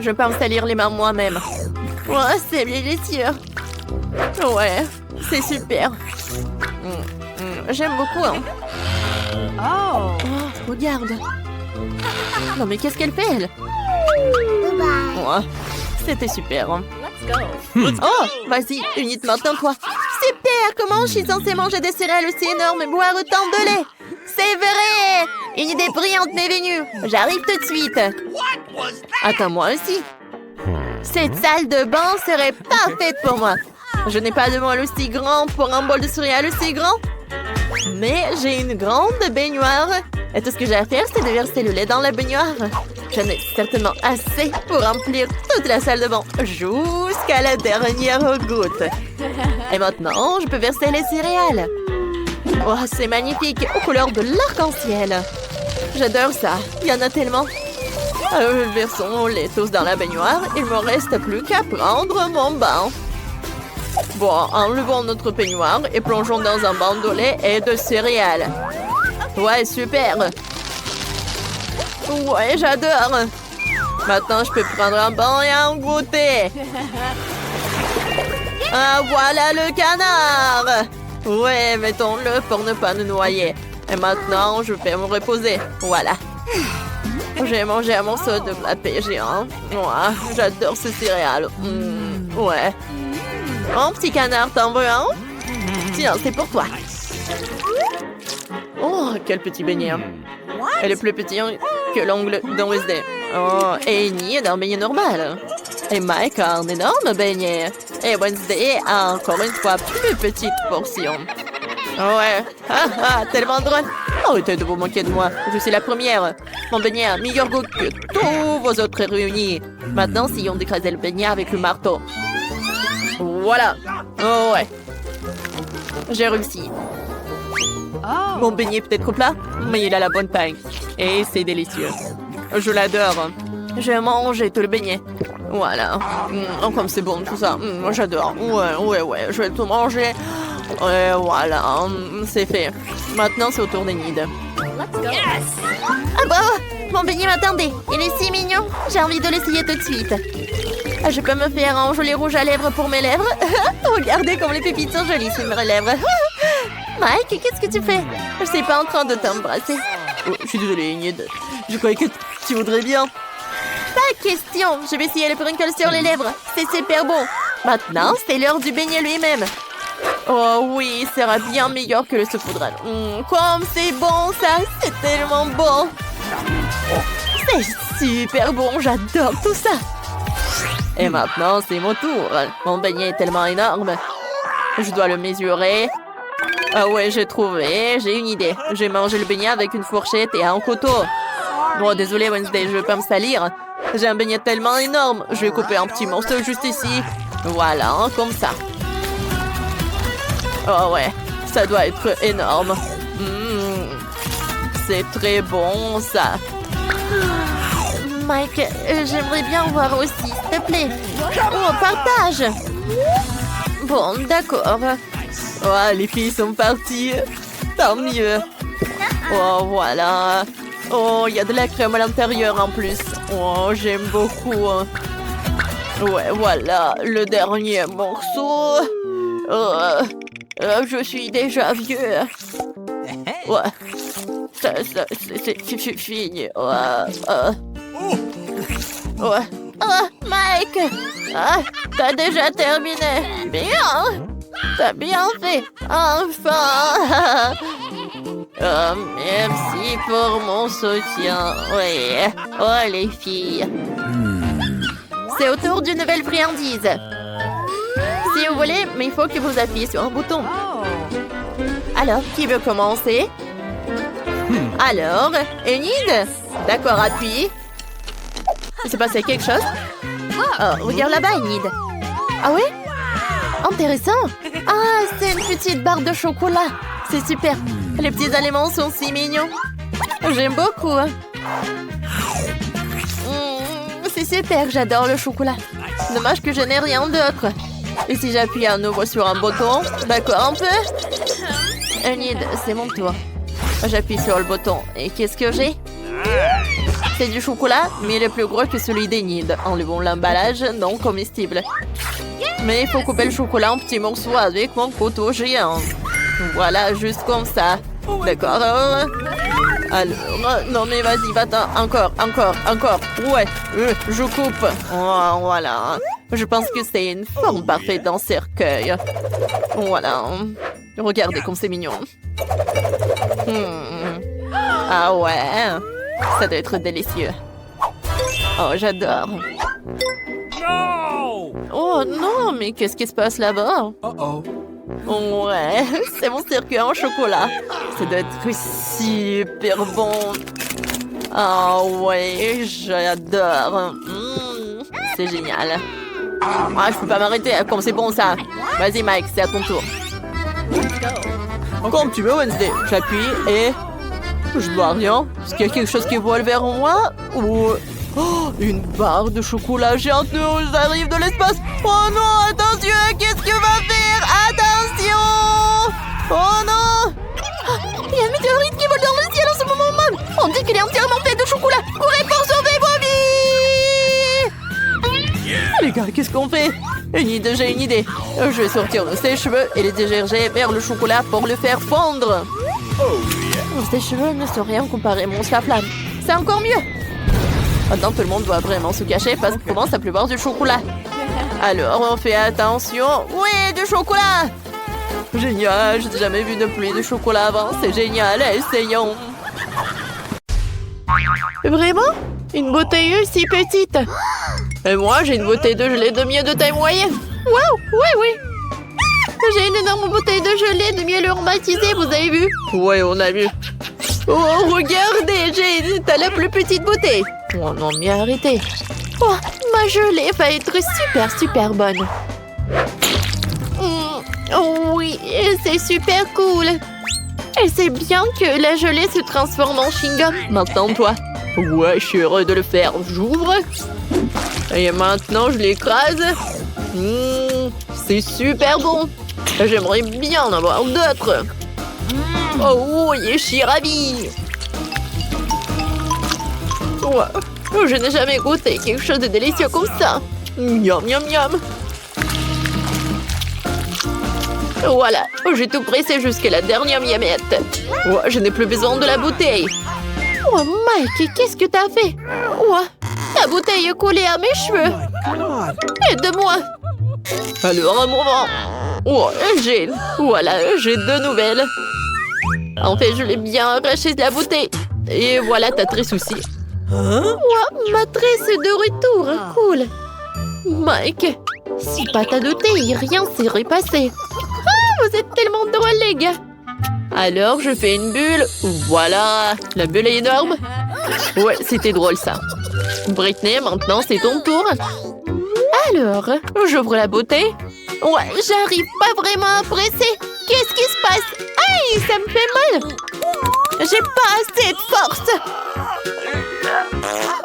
Speaker 1: Je peux me salir les mains moi-même. Ouais, c'est délicieux. Ouais, c'est super. J'aime beaucoup. Hein. Oh, regarde. Non, mais qu'est-ce qu'elle fait, elle? Ouais, c'était super. Hein. Oh, vas-y, unite maintenant, toi. Super, comment je suis censée manger des céréales aussi énormes et boire autant de lait? C'est vrai! Une idée brillante m'est venue. J'arrive tout de suite. Attends, moi aussi. Cette salle de bain serait parfaite pour moi. Je n'ai pas de bol aussi grand pour un bol de céréales aussi grand. Mais j'ai une grande baignoire. Et tout ce que j'ai à faire, c'est de verser le lait dans la baignoire. J'en ai certainement assez pour remplir toute la salle de bain jusqu'à la dernière goutte. Et maintenant, je peux verser les céréales. Oh, c'est magnifique, aux couleurs de l'arc-en-ciel. J'adore ça, il y en a tellement. Versons les tous dans la baignoire, il me reste plus qu'à prendre mon bain. Bon, enlevons notre baignoire et plongeons dans un bain de lait et de céréales. Ouais, super. Ouais, j'adore. Maintenant, je peux prendre un bain et un goûter. Ah, voilà le canard. Ouais, mettons-le pour ne pas nous noyer. Et maintenant, je vais me reposer. Voilà. J'ai mangé un morceau de pâté géant. Ouais, j'adore ce céréales. Ouais. Oh, petit canard, t'en veux un? Tiens, c'est pour toi. Oh, quel petit beignet. Elle est plus petit que l'ongle de Wednesday. Oh, et Annie est un beignet normal. Et Mike a un énorme beignet. Et Wednesday a encore une fois plus petite portion. Ouais. Tellement drôle. Arrêtez de vous moquer de moi. Je suis la première. Mon beignet a meilleur goût que tous vos autres réunis. Maintenant, si on d'écraser le beignet avec le marteau. Voilà. Oh ouais. J'ai réussi. Mon beignet peut-être plat, mais il a la bonne taille. Et c'est délicieux. Je l'adore. Je vais manger tout le beignet. Voilà. Comme c'est bon tout ça. J'adore. Ouais. Je vais tout manger. Et voilà. C'est fait. Maintenant, c'est au tour d'Enid. Ah bah, mon beignet m'attendait. Il est si mignon. J'ai envie de l'essayer tout de suite. Je peux me faire un joli rouge à lèvres pour mes lèvres. Regardez comme les pépites sont jolies sur mes lèvres. Mike, qu'est-ce que tu fais? Je suis pas en train de t'embrasser. Oh, je suis désolée, Enid. Je croyais que tu voudrais bien. Pas question. Je vais essayer le sprinkle sur les lèvres. C'est super bon. Maintenant, c'est l'heure du beignet lui-même. Oh oui, il sera bien meilleur que le saupoudrage. Comme c'est bon ça. C'est tellement bon. C'est super bon. J'adore tout ça. Et maintenant, c'est mon tour. Mon beignet est tellement énorme. Je dois le mesurer. Ah ouais, j'ai trouvé. J'ai une idée. Je vais manger le beignet avec une fourchette et un couteau. Bon, désolé Wednesday, je veux pas me salir.
Speaker 2: J'ai un beignet tellement énorme. Je vais couper un petit morceau juste ici. Voilà, comme ça. Oh ouais, ça doit être énorme. C'est très bon, ça.
Speaker 1: Mike, j'aimerais bien voir aussi, s'il te plaît. Oh, partage. Bon, d'accord.
Speaker 2: Oh, les filles sont parties. Tant mieux. Oh, voilà. Oh, il y a de la crème à l'intérieur en plus. Oh, j'aime beaucoup. Ouais, voilà, le dernier morceau. Je suis déjà vieux. Ouais. C'est fini. Ouais.
Speaker 1: Oh, Mike. T'as déjà terminé. Bien. T'as bien fait. Enfin. Oh, merci pour mon soutien. Oui. Oh, les filles. C'est au tour d'une nouvelle friandise. Si vous voulez, mais il faut que vous appuyez sur un bouton. Alors, qui veut commencer? Alors, Enid? D'accord, appuie. Il s'est passé quelque chose? Oh, regarde là-bas, Enid. Ah oui? Intéressant. Ah, c'est une petite barre de chocolat. C'est super. Les petits aliments sont si mignons. J'aime beaucoup. C'est super, j'adore le chocolat. Dommage que je n'ai rien d'autre. Et si j'appuie à nouveau sur un bouton? D'accord, un peu? Enid, c'est mon tour. J'appuie sur le bouton. Et qu'est-ce que j'ai? C'est du chocolat, mais il est plus gros que celui d'Enid. Enlevons l'emballage non comestible. Mais il faut couper le chocolat en petits morceaux avec mon couteau géant. Voilà, juste comme ça. D'accord. Alors, non mais vas-y, va-t'en. Encore. Ouais, je coupe. Oh, voilà. Je pense que c'est une forme parfaite d'un cercueil. Voilà. Regardez comme c'est mignon. Ah ouais. Ça doit être délicieux. Oh, j'adore. Oh non, mais qu'est-ce qui se passe là-bas? Ouais, c'est mon cercueil en chocolat. Ça doit être super bon. Ah ouais, j'adore. C'est génial. Ah, je peux pas m'arrêter, comme c'est bon ça. Vas-y Mike, c'est à ton tour.
Speaker 2: Comme tu veux, Wednesday. J'appuie et... Je vois rien. Est-ce qu'il y a quelque chose qui vole vers moi? Ou... Oh, une barre de chocolat géante nous arrive de l'espace. Oh non, attention, qu'est-ce que va faire? Attention! Oh non!
Speaker 1: Il y a une météorite qui vole dans le ciel en ce moment même. On dit qu'elle est entièrement faite de chocolat. Courez pour sauver vos vies!
Speaker 2: Les gars, qu'est-ce qu'on fait? J'ai une idée. Je vais sortir de ses cheveux et les diriger vers le chocolat pour le faire fondre.
Speaker 1: Ces cheveux ne sont rien comparé à mon flamme. C'est encore mieux.
Speaker 2: Maintenant, tout le monde doit vraiment se cacher parce qu'il commence à pleuvoir du chocolat. Alors, on fait attention. Oui, du chocolat! Génial, j'ai jamais vu de pluie de chocolat avant. C'est génial, essayons.
Speaker 1: Vraiment? Une bouteille si petite.
Speaker 2: Et moi, j'ai une bouteille de gelée de miel de taille moyenne.
Speaker 1: Waouh, oui. J'ai une énorme bouteille de gelée de miel aromatisé, vous avez vu?
Speaker 2: Ouais, on a vu.
Speaker 1: Oh, regardez, t'as la plus petite bouteille.
Speaker 2: Oh non, mais arrêtez.
Speaker 1: Oh, ma gelée va être super bonne. Oh oui, c'est super cool. Et c'est bien que la gelée se transforme en chewing-gum.
Speaker 2: Maintenant, toi. Ouais, je suis heureux de le faire. J'ouvre. Et maintenant, je l'écrase. C'est super bon. J'aimerais bien en avoir d'autres. Oh oui, je suis ravie.
Speaker 1: Wow. Je n'ai jamais goûté quelque chose de délicieux comme ça.
Speaker 2: Miam.
Speaker 1: Voilà, j'ai tout pressé jusqu'à la dernière miamette.
Speaker 2: Ouais, je n'ai plus besoin de la bouteille.
Speaker 1: Oh Mike, qu'est-ce que t'as fait? Ouais, la bouteille est collée à mes cheveux. Aide-moi.
Speaker 2: Alors, un moment. Oh, j'ai deux nouvelles.
Speaker 1: En fait, je l'ai bien arraché de la bouteille.
Speaker 2: Et voilà ta tresse aussi.
Speaker 1: Ouais, ma tresse est de retour. Cool. Mike, si pas t'as douté, rien s'est passé. Ah, vous êtes tellement drôles, les gars.
Speaker 2: Alors, je fais une bulle. Voilà, la bulle est énorme. Ouais, c'était drôle ça.
Speaker 1: Britney, maintenant c'est ton tour. Alors, j'ouvre la bouteille. Ouais, j'arrive pas vraiment à presser. Qu'est-ce qui se passe? Aïe, ça me fait mal. J'ai pas assez de force.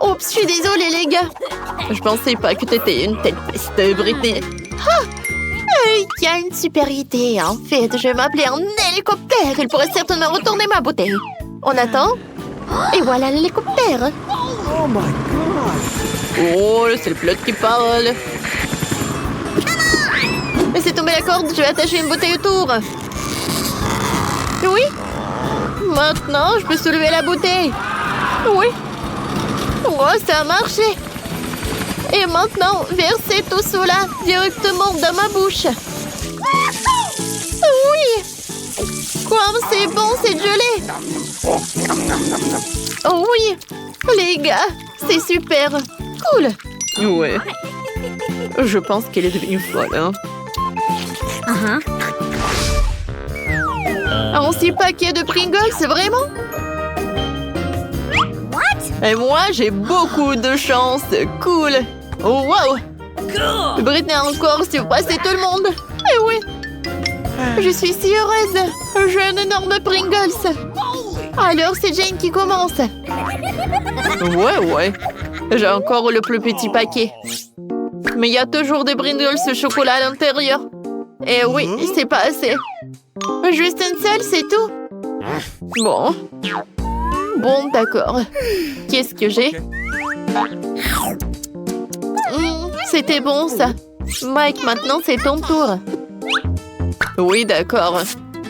Speaker 1: Oups, je suis désolée, les gars. Je pensais pas que t'étais une telle peste, Britney. Ah, il y a une super idée, en fait. Je vais m'appeler un hélicoptère. Il pourrait certainement retourner ma bouteille. On attend. Et voilà l'hélicoptère.
Speaker 3: Oh my god!
Speaker 1: Oh, c'est le pilote qui parle. Laissez tomber la corde, je vais attacher une bouteille autour. Oui. Maintenant, je peux soulever la bouteille. Oui. Oh, ça a marché. Et maintenant, versez tout cela directement dans ma bouche. Oui. Quoi, c'est bon, c'est gelé. Oh oui. Les gars, c'est super. Cool. Ouais. Je pense qu'elle est devenue folle, hein. Un 6 paquets de Pringles, vraiment? Et moi, j'ai beaucoup de chance. Cool. Oh, wow. Britney a encore surpassé tout le monde. Eh oui. Je suis si heureuse. J'ai un énorme Pringles. Alors, c'est Jane qui commence. Ouais. J'ai encore le plus petit paquet. Mais il y a toujours des Pringles au chocolat à l'intérieur. Et oui, c'est pas assez. Juste une seule, c'est tout. Bon, d'accord. Qu'est-ce que j'ai? C'était bon, ça. Mike, maintenant, c'est ton tour. Oui, d'accord.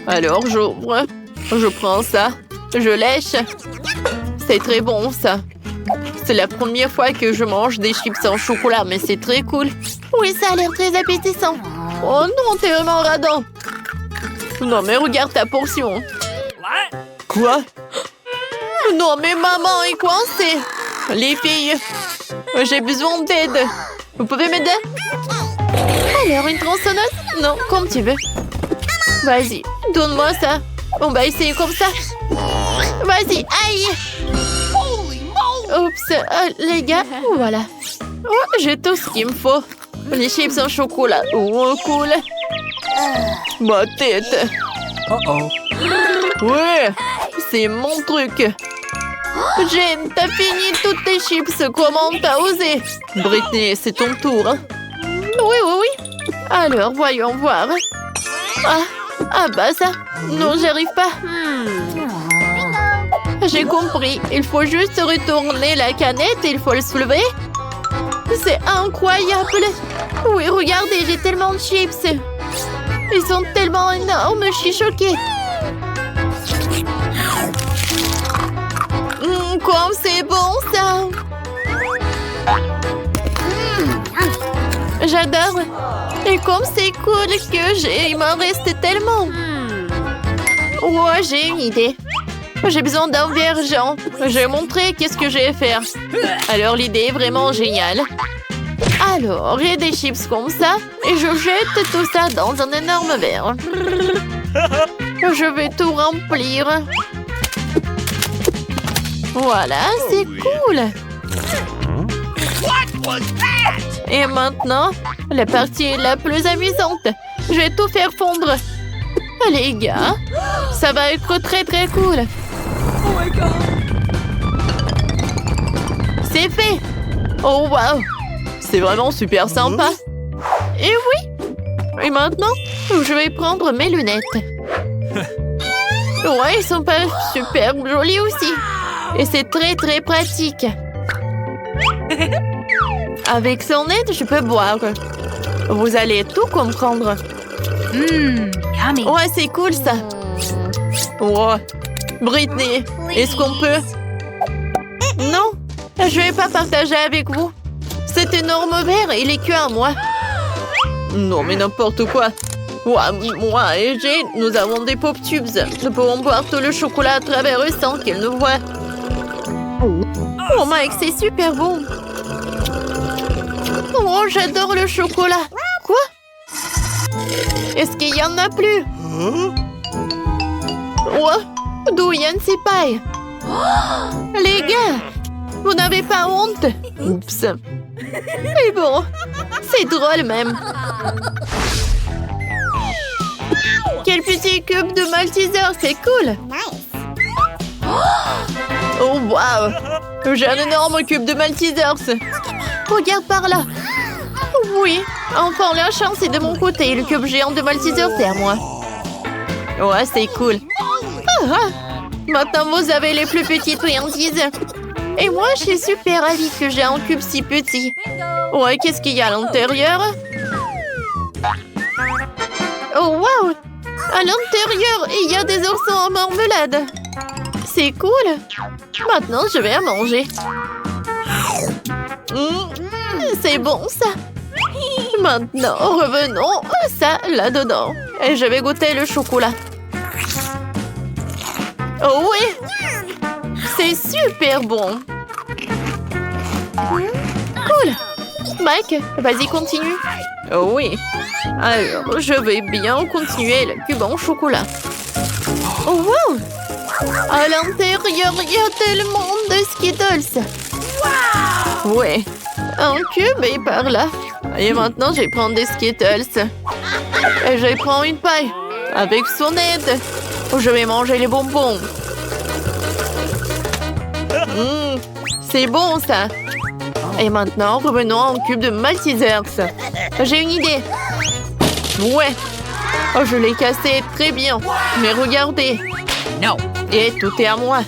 Speaker 1: Alors, j'ouvre. Je prends ça. Je lèche. C'est très bon, ça. C'est la première fois que je mange des chips en chocolat, mais c'est très cool. Oui, ça a l'air très appétissant. Oh non, t'es vraiment radin. Non, mais regarde ta portion. Quoi? Non, mais maman est coincée. Les filles, j'ai besoin d'aide. Vous pouvez m'aider? Alors, une tronçonneuse? Non, comme tu veux. Vas-y, donne-moi ça. On va essayer comme ça. Vas-y, aïe! Oups, les gars, voilà. Oh, j'ai tout ce qu'il me faut. Les chips en chocolat. Oh, cool. Ma tête. Ouais, c'est mon truc. Jane, t'as fini toutes tes chips. Comment t'as osé? Britney, c'est ton tour. Hein? Oui. Alors, voyons voir. Ah bah ça. Non, j'arrive pas. J'ai compris. Il faut juste retourner la canette et il faut le soulever. C'est incroyable. Oui, regardez, j'ai tellement de chips. Ils sont tellement énormes, je suis choquée. Comme c'est bon, ça. J'adore. Et comme c'est cool que il m'en reste tellement. Ouais, j'ai une idée. J'ai besoin d'un vergeant. Je vais montrer qu'est-ce que je vais faire. Alors, l'idée est vraiment géniale. Alors, j'ai des chips comme ça et je jette tout ça dans un énorme verre. Je vais tout remplir. Voilà, c'est cool. Et maintenant, la partie la plus amusante. Je vais tout faire fondre. Les gars, ça va être très très cool. Oh my God. C'est fait. Oh wow. C'est vraiment super sympa. Et oui. Et maintenant, je vais prendre mes lunettes. Ouais, ils sont pas super jolis aussi. Et c'est très très pratique. Avec son aide, je peux boire. Vous allez tout comprendre.
Speaker 4: Yummy.
Speaker 1: Ouais, c'est cool ça. Ouais. Britney, est-ce qu'on peut? Non, je vais pas partager avec vous. Cet énorme verre, il est que à moi. Non, mais n'importe quoi. Ouais, moi et Jane, nous avons des pop tubes. Nous pouvons boire tout le chocolat à travers eux sans qu'ils nous voient. Oh Mike, c'est super bon. Oh, j'adore le chocolat. Quoi? Est-ce qu'il y en a plus? Ouais, d'où Yann Sipai? Les gars, vous n'avez pas honte? Oups. Mais bon, c'est drôle même. Quel petit cube de Malteser, c'est cool. Oh, waouh. J'ai un énorme cube de Maltesers. Regarde par là. Oui, enfin la chance est de mon côté. Le cube géant de Maltesers, c'est à moi. Ouais, c'est cool. Maintenant, vous avez les plus petites friandises. Et moi, je suis super ravie que j'ai un cube si petit. Ouais, qu'est-ce qu'il y a à l'intérieur? Oh, waouh! À l'intérieur, il y a des oursons en marmelade. C'est cool. Maintenant, je vais en manger. C'est bon, ça. Maintenant, revenons à ça, là-dedans. Et je vais goûter le chocolat. Oh oui! C'est super bon. Cool. Mike, vas-y, continue. Oh oui. Alors, je vais bien continuer le cube en chocolat. Oh wow! À l'intérieur, il y a tellement de Skittles. Wow! Ouais. Un cube est par là. Et maintenant, je vais prendre des Skittles. Et je vais prendre une paille. Avec son aide. Je vais manger les bonbons. C'est bon, ça. Et maintenant, revenons au cube de Maltesers. J'ai une idée. Ouais. Oh, je l'ai cassé très bien. Mais regardez.
Speaker 4: No.
Speaker 1: Et tout est à moi.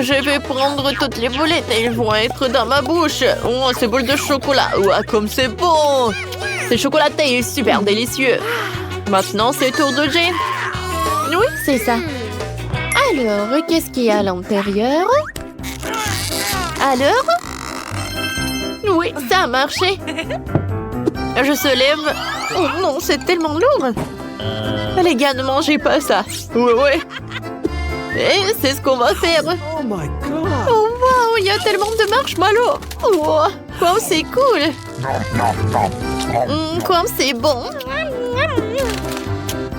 Speaker 1: Je vais prendre toutes les boulettes et elles vont être dans ma bouche. Oh, ces boules de chocolat. Ouah, comme c'est bon. C'est chocolaté et super délicieux. Maintenant, c'est tour de Jane. Oui, c'est ça. Alors, qu'est-ce qu'il y a à l'intérieur? Alors? Oui, ça a marché. Je se lève. Oh non, c'est tellement lourd. Les gars, ne mangez pas ça. Ouais. Et c'est ce qu'on va faire.
Speaker 3: Oh my god.
Speaker 1: Oh wow, il y a tellement de marshmallows. Oh, wow, c'est cool. Comme c'est bon.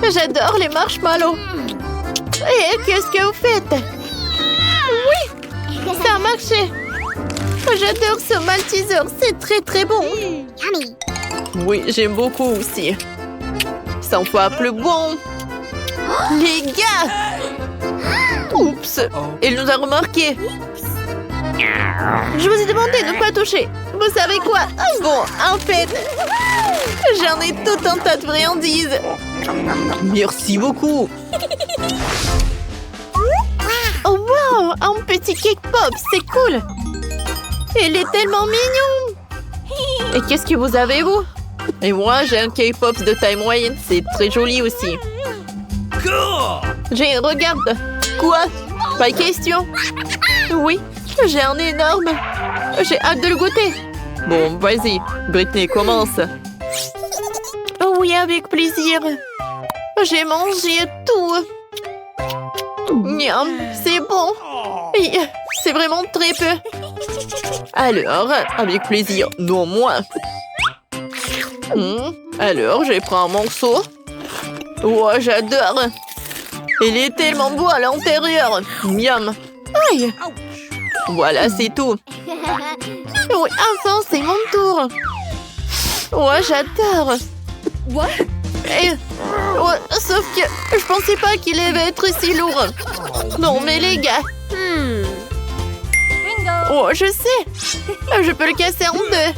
Speaker 1: J'adore les marshmallows. Et qu'est-ce que vous faites? Oui, ça a marché. J'adore ce Malteser, c'est très très bon. Oui, j'aime beaucoup aussi. 100 fois plus bon. Les gars! Oups, il nous a remarqué. Je vous ai demandé de ne pas toucher. Vous savez quoi? Bon, en fait, j'en ai tout un tas de friandises. Merci beaucoup. Oh wow, un petit cake pop, c'est cool. Il est tellement mignon. Et qu'est-ce que vous avez, vous? Et moi, j'ai un cake pop de taille moyenne, c'est très joli aussi. J'ai, regarde. Quoi? Pas question. Oui, j'ai un énorme. J'ai hâte de le goûter. Bon, vas-y, Britney, commence. Oh oui, avec plaisir. J'ai mangé tout. Miam, c'est bon. Et c'est vraiment très peu. Alors, avec plaisir, non moins. Alors, je prends un morceau. Oh, j'adore. Il est tellement beau à l'intérieur. Miam. Aïe. Voilà, c'est tout. Oui, enfin, c'est mon tour. Ouais, j'adore. Et, ouais, sauf que je pensais pas qu'il allait être si lourd. Non, mais les gars. Oh, je sais. Je peux le casser en deux.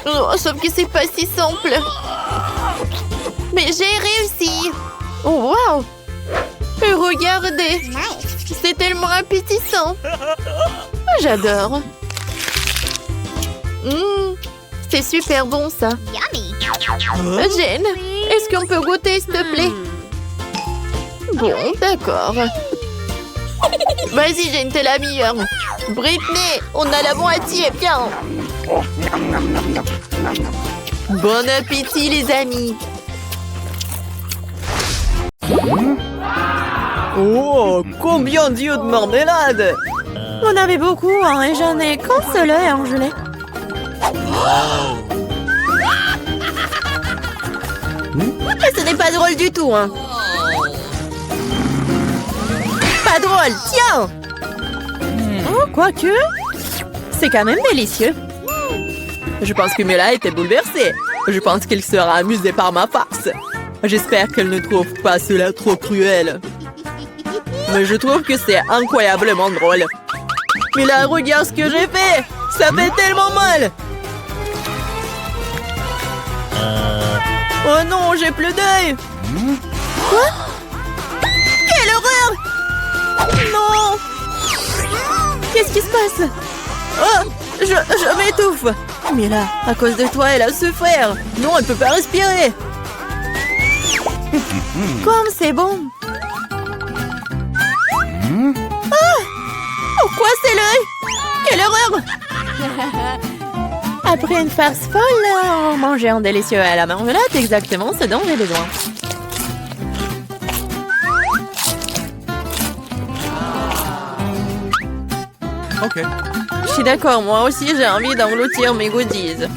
Speaker 1: Oh, sauf que c'est pas si simple. Mais j'ai réussi. Oh, wow. Regardez. C'est tellement appétissant. J'adore. C'est super bon, ça. Jane, est-ce qu'on peut goûter, s'il te plaît? Bon, d'accord. Vas-y, Jane, t'es la meilleure. Britney, on a la moitié, viens. Bon appétit, les amis.
Speaker 2: Oh, combien d'yeux de marmelade!
Speaker 1: On avait beaucoup, hein, et j'en ai qu'un seul œil, hein, gelé. Ce n'est pas drôle du tout, hein. Pas drôle, tiens. Oh, quoique, c'est quand même délicieux.
Speaker 2: Je pense que Mila était bouleversée. Je pense qu'elle sera amusée par ma farce. J'espère qu'elle ne trouve pas cela trop cruel. Mais je trouve que c'est incroyablement drôle. Mila, regarde ce que j'ai fait! Ça fait tellement mal! Oh non, j'ai plus d'œil!
Speaker 1: Quoi? Quelle horreur! Non! Qu'est-ce qui se passe?
Speaker 2: Oh! Je m'étouffe!
Speaker 1: Mila, à cause de toi, elle a souffert.
Speaker 2: Non, elle peut pas respirer!
Speaker 1: Comme c'est bon. Ah! Pourquoi c'est l'œil? Quelle horreur! Après une farce folle, on mangeait un délicieux à la marmelade, exactement ce dont j'ai besoin.
Speaker 3: Okay.
Speaker 1: Je suis d'accord, moi aussi j'ai envie d'engloutir mes goodies.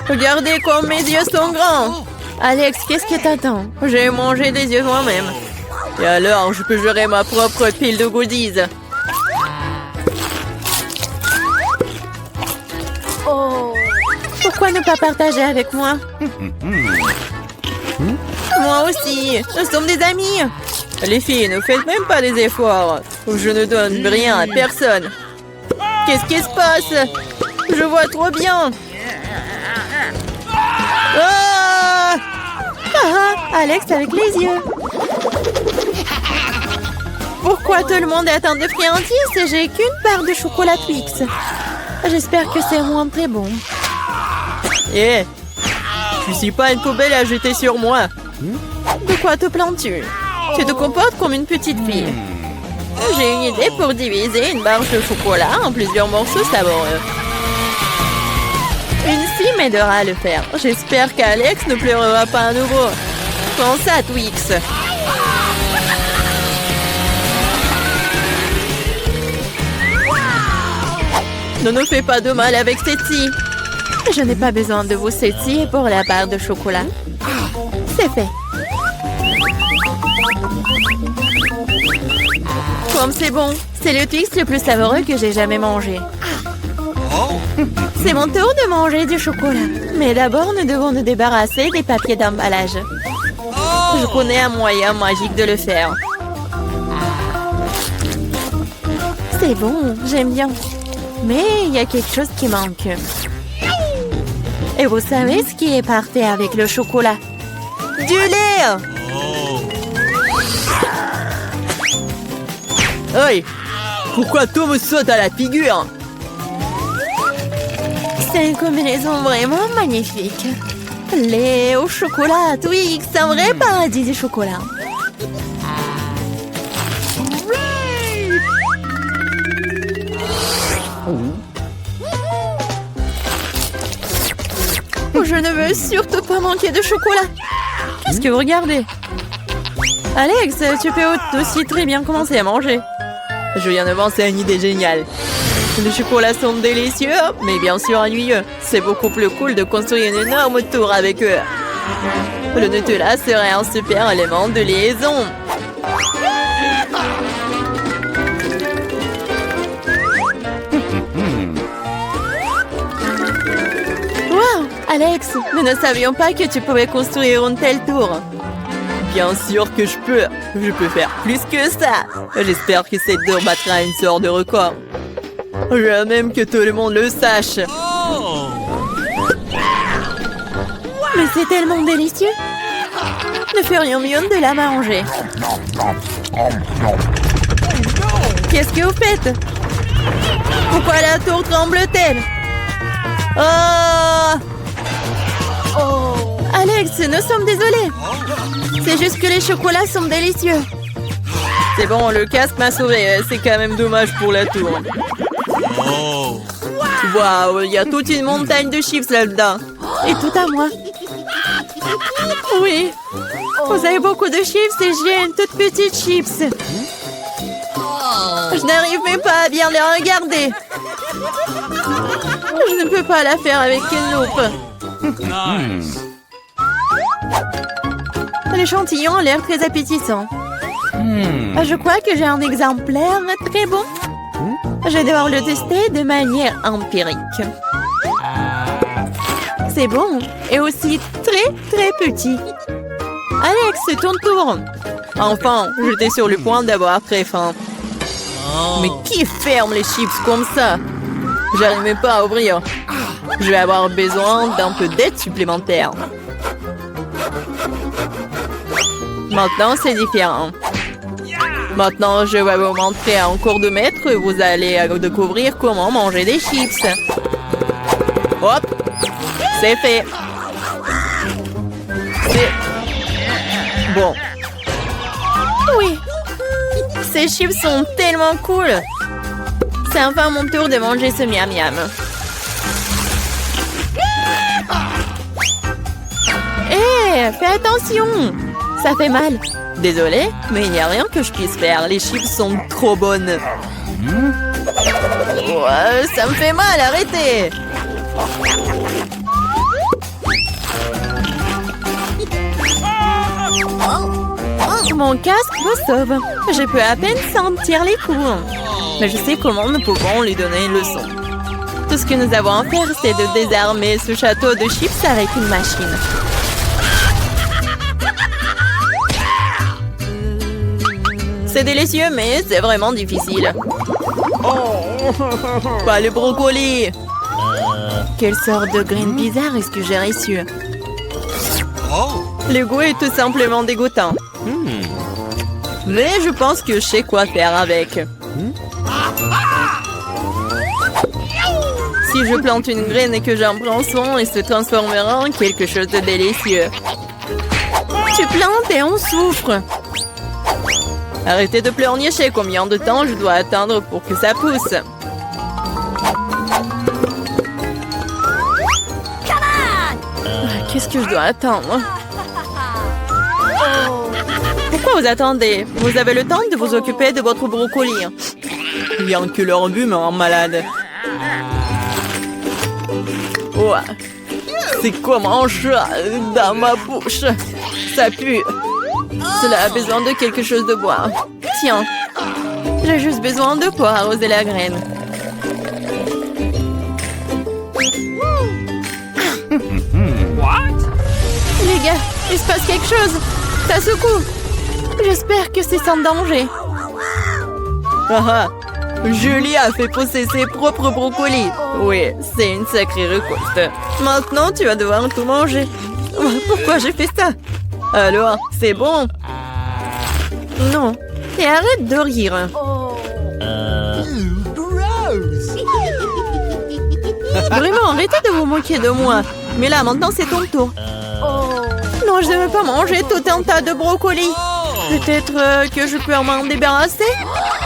Speaker 1: Regardez comme mes yeux sont grands. Alex, qu'est-ce que t'attends? J'ai mangé des yeux moi-même.
Speaker 2: Et alors, je peux gérer ma propre pile de goodies.
Speaker 1: Pourquoi ne pas partager avec moi? Moi aussi, nous sommes des amis.
Speaker 2: Les filles, ne faites même pas des efforts. Je ne donne rien à personne.
Speaker 1: Qu'est-ce qui se passe? Je vois trop bien.
Speaker 2: Ah!
Speaker 1: Ah, Alex avec les yeux. Pourquoi tout le monde est atteint de friandises et j'ai qu'une part de chocolat Twix? J'espère que c'est moins très bon.
Speaker 2: Eh, tu suis pas une poubelle à jeter sur moi.
Speaker 1: De quoi te plains-tu? Tu te comportes comme une petite fille. J'ai une idée pour diviser une barre de chocolat en plusieurs morceaux savoureux. Une fille m'aidera à le faire. J'espère qu'Alex ne pleurera pas à nouveau. Prends ça, Twix.
Speaker 2: Ne nous fais pas de mal avec cette scie.
Speaker 1: Je n'ai pas besoin de vos settis pour la barre de chocolat. C'est fait. Comme c'est bon, c'est le Twix le plus savoureux que j'ai jamais mangé. C'est mon tour de manger du chocolat. Mais d'abord, nous devons nous débarrasser des papiers d'emballage.
Speaker 2: Je connais un moyen magique de le faire.
Speaker 1: C'est bon, j'aime bien. Mais il y a quelque chose qui manque. Et vous savez ce qui est parfait avec le chocolat?
Speaker 2: Du lait! Hey! Pourquoi tout me saute à la figure?
Speaker 1: C'est une combinaison vraiment magnifique. Lait au chocolat, Twix, un vrai paradis du chocolat. Je ne veux surtout pas manquer de chocolat. Qu'est-ce que vous regardez? Alex, tu peux aussi très bien commencer à manger.
Speaker 2: Je viens de penser à une idée géniale. Les chocolats sont délicieux, mais bien sûr ennuyeux. C'est beaucoup plus cool de construire une énorme tour avec eux. Le Nutella serait un super élément de liaison.
Speaker 1: Wow, Alex, nous ne savions pas que tu pouvais construire une telle tour.
Speaker 2: Bien sûr que je peux. Je peux faire plus que ça. J'espère que cette tour battra une sorte de record. Je veux même que tout le monde le sache.
Speaker 1: Mais c'est tellement délicieux. Nous ferions mieux de la manger. Qu'est-ce que vous faites? Pourquoi la tour tremble-t-elle? Oh! Alex, nous sommes désolés. C'est juste que les chocolats sont délicieux.
Speaker 2: C'est bon, le casque m'a sauvé. C'est quand même dommage pour la tour. Waouh, il y a toute une montagne de chips là-dedans.
Speaker 1: Et tout à moi. Oui. Vous avez beaucoup de chips et j'ai une toute petite chips. Je n'arrive même pas à bien les regarder. Je ne peux pas la faire avec une loupe. L'échantillon a l'air très appétissant. Je crois que j'ai un exemplaire très bon. Je vais devoir le tester de manière empirique. C'est bon et aussi très petit. Alex, c'est ton tour. Enfin, j'étais sur le point d'avoir très faim. Mais qui ferme les chips comme ça? J'arrive même pas à ouvrir. Je vais avoir besoin d'un peu d'aide supplémentaire. Maintenant, c'est différent. Maintenant, je vais vous montrer en cours de maître. Vous allez découvrir comment manger des chips. Hop! C'est fait. C'est... bon. Oui. Ces chips sont tellement cool. C'est enfin mon tour de manger ce miam miam. Hé, fais attention. Ça fait mal. Désolée, mais il n'y a rien que je puisse faire. Les chips sont trop bonnes. Ouais, ça me fait mal, arrêtez. Mon casque me sauve. Je peux à peine sentir les coups. Mais je sais comment nous pouvons lui donner une leçon. Tout ce que nous avons à faire, c'est de désarmer ce château de chips avec une machine. C'est délicieux, mais c'est vraiment difficile. Pas le brocoli. Quelle sorte de graine bizarre est-ce que j'ai reçu? Le goût est tout simplement dégoûtant. Mais je pense que je sais quoi faire avec. Si je plante une graine et que j'en prends soin, elle se transformera en quelque chose de délicieux. Tu plantes et on souffre. Arrêtez de pleurnicher. Combien de temps je dois attendre pour que ça pousse? Qu'est-ce que je dois attendre? Pourquoi vous attendez? Vous avez le temps de vous occuper de votre brocoli. Bien que leur but me rend malade. Ouais. C'est comme un chat dans ma bouche. Ça pue. Cela a besoin de quelque chose de boire. Tiens. J'ai juste besoin de quoi arroser la graine. Les gars, il se passe quelque chose. Ça secoue. J'espère que c'est sans danger. Ah, Julie a fait pousser ses propres brocolis. Oui, c'est une sacrée récolte. Maintenant, tu vas devoir tout manger. Pourquoi j'ai fait ça? Alors, c'est bon? Non. Et arrête de rire. Vraiment, arrêtez de vous moquer de moi. Mais là, maintenant, c'est ton tour. Non, je ne veux pas manger tout un tas de brocolis. Peut-être que je peux m'en débarrasser?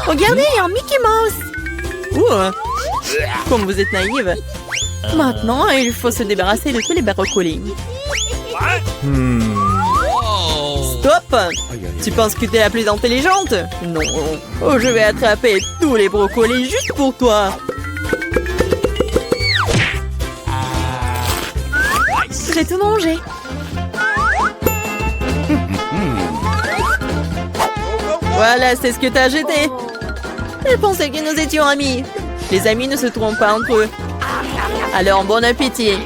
Speaker 1: Regardez, il y a un Mickey Mouse. Comme vous êtes naïve. Maintenant, il faut se débarrasser de tous les brocolis. Stop! Tu penses que tu es la plus intelligente? Non. Oh, je vais attraper tous les brocolis juste pour toi. J'ai tout mangé. Voilà, c'est ce que t'as jeté. Je pensais que nous étions amis. Les amis ne se trompent pas entre eux. Alors, bon appétit.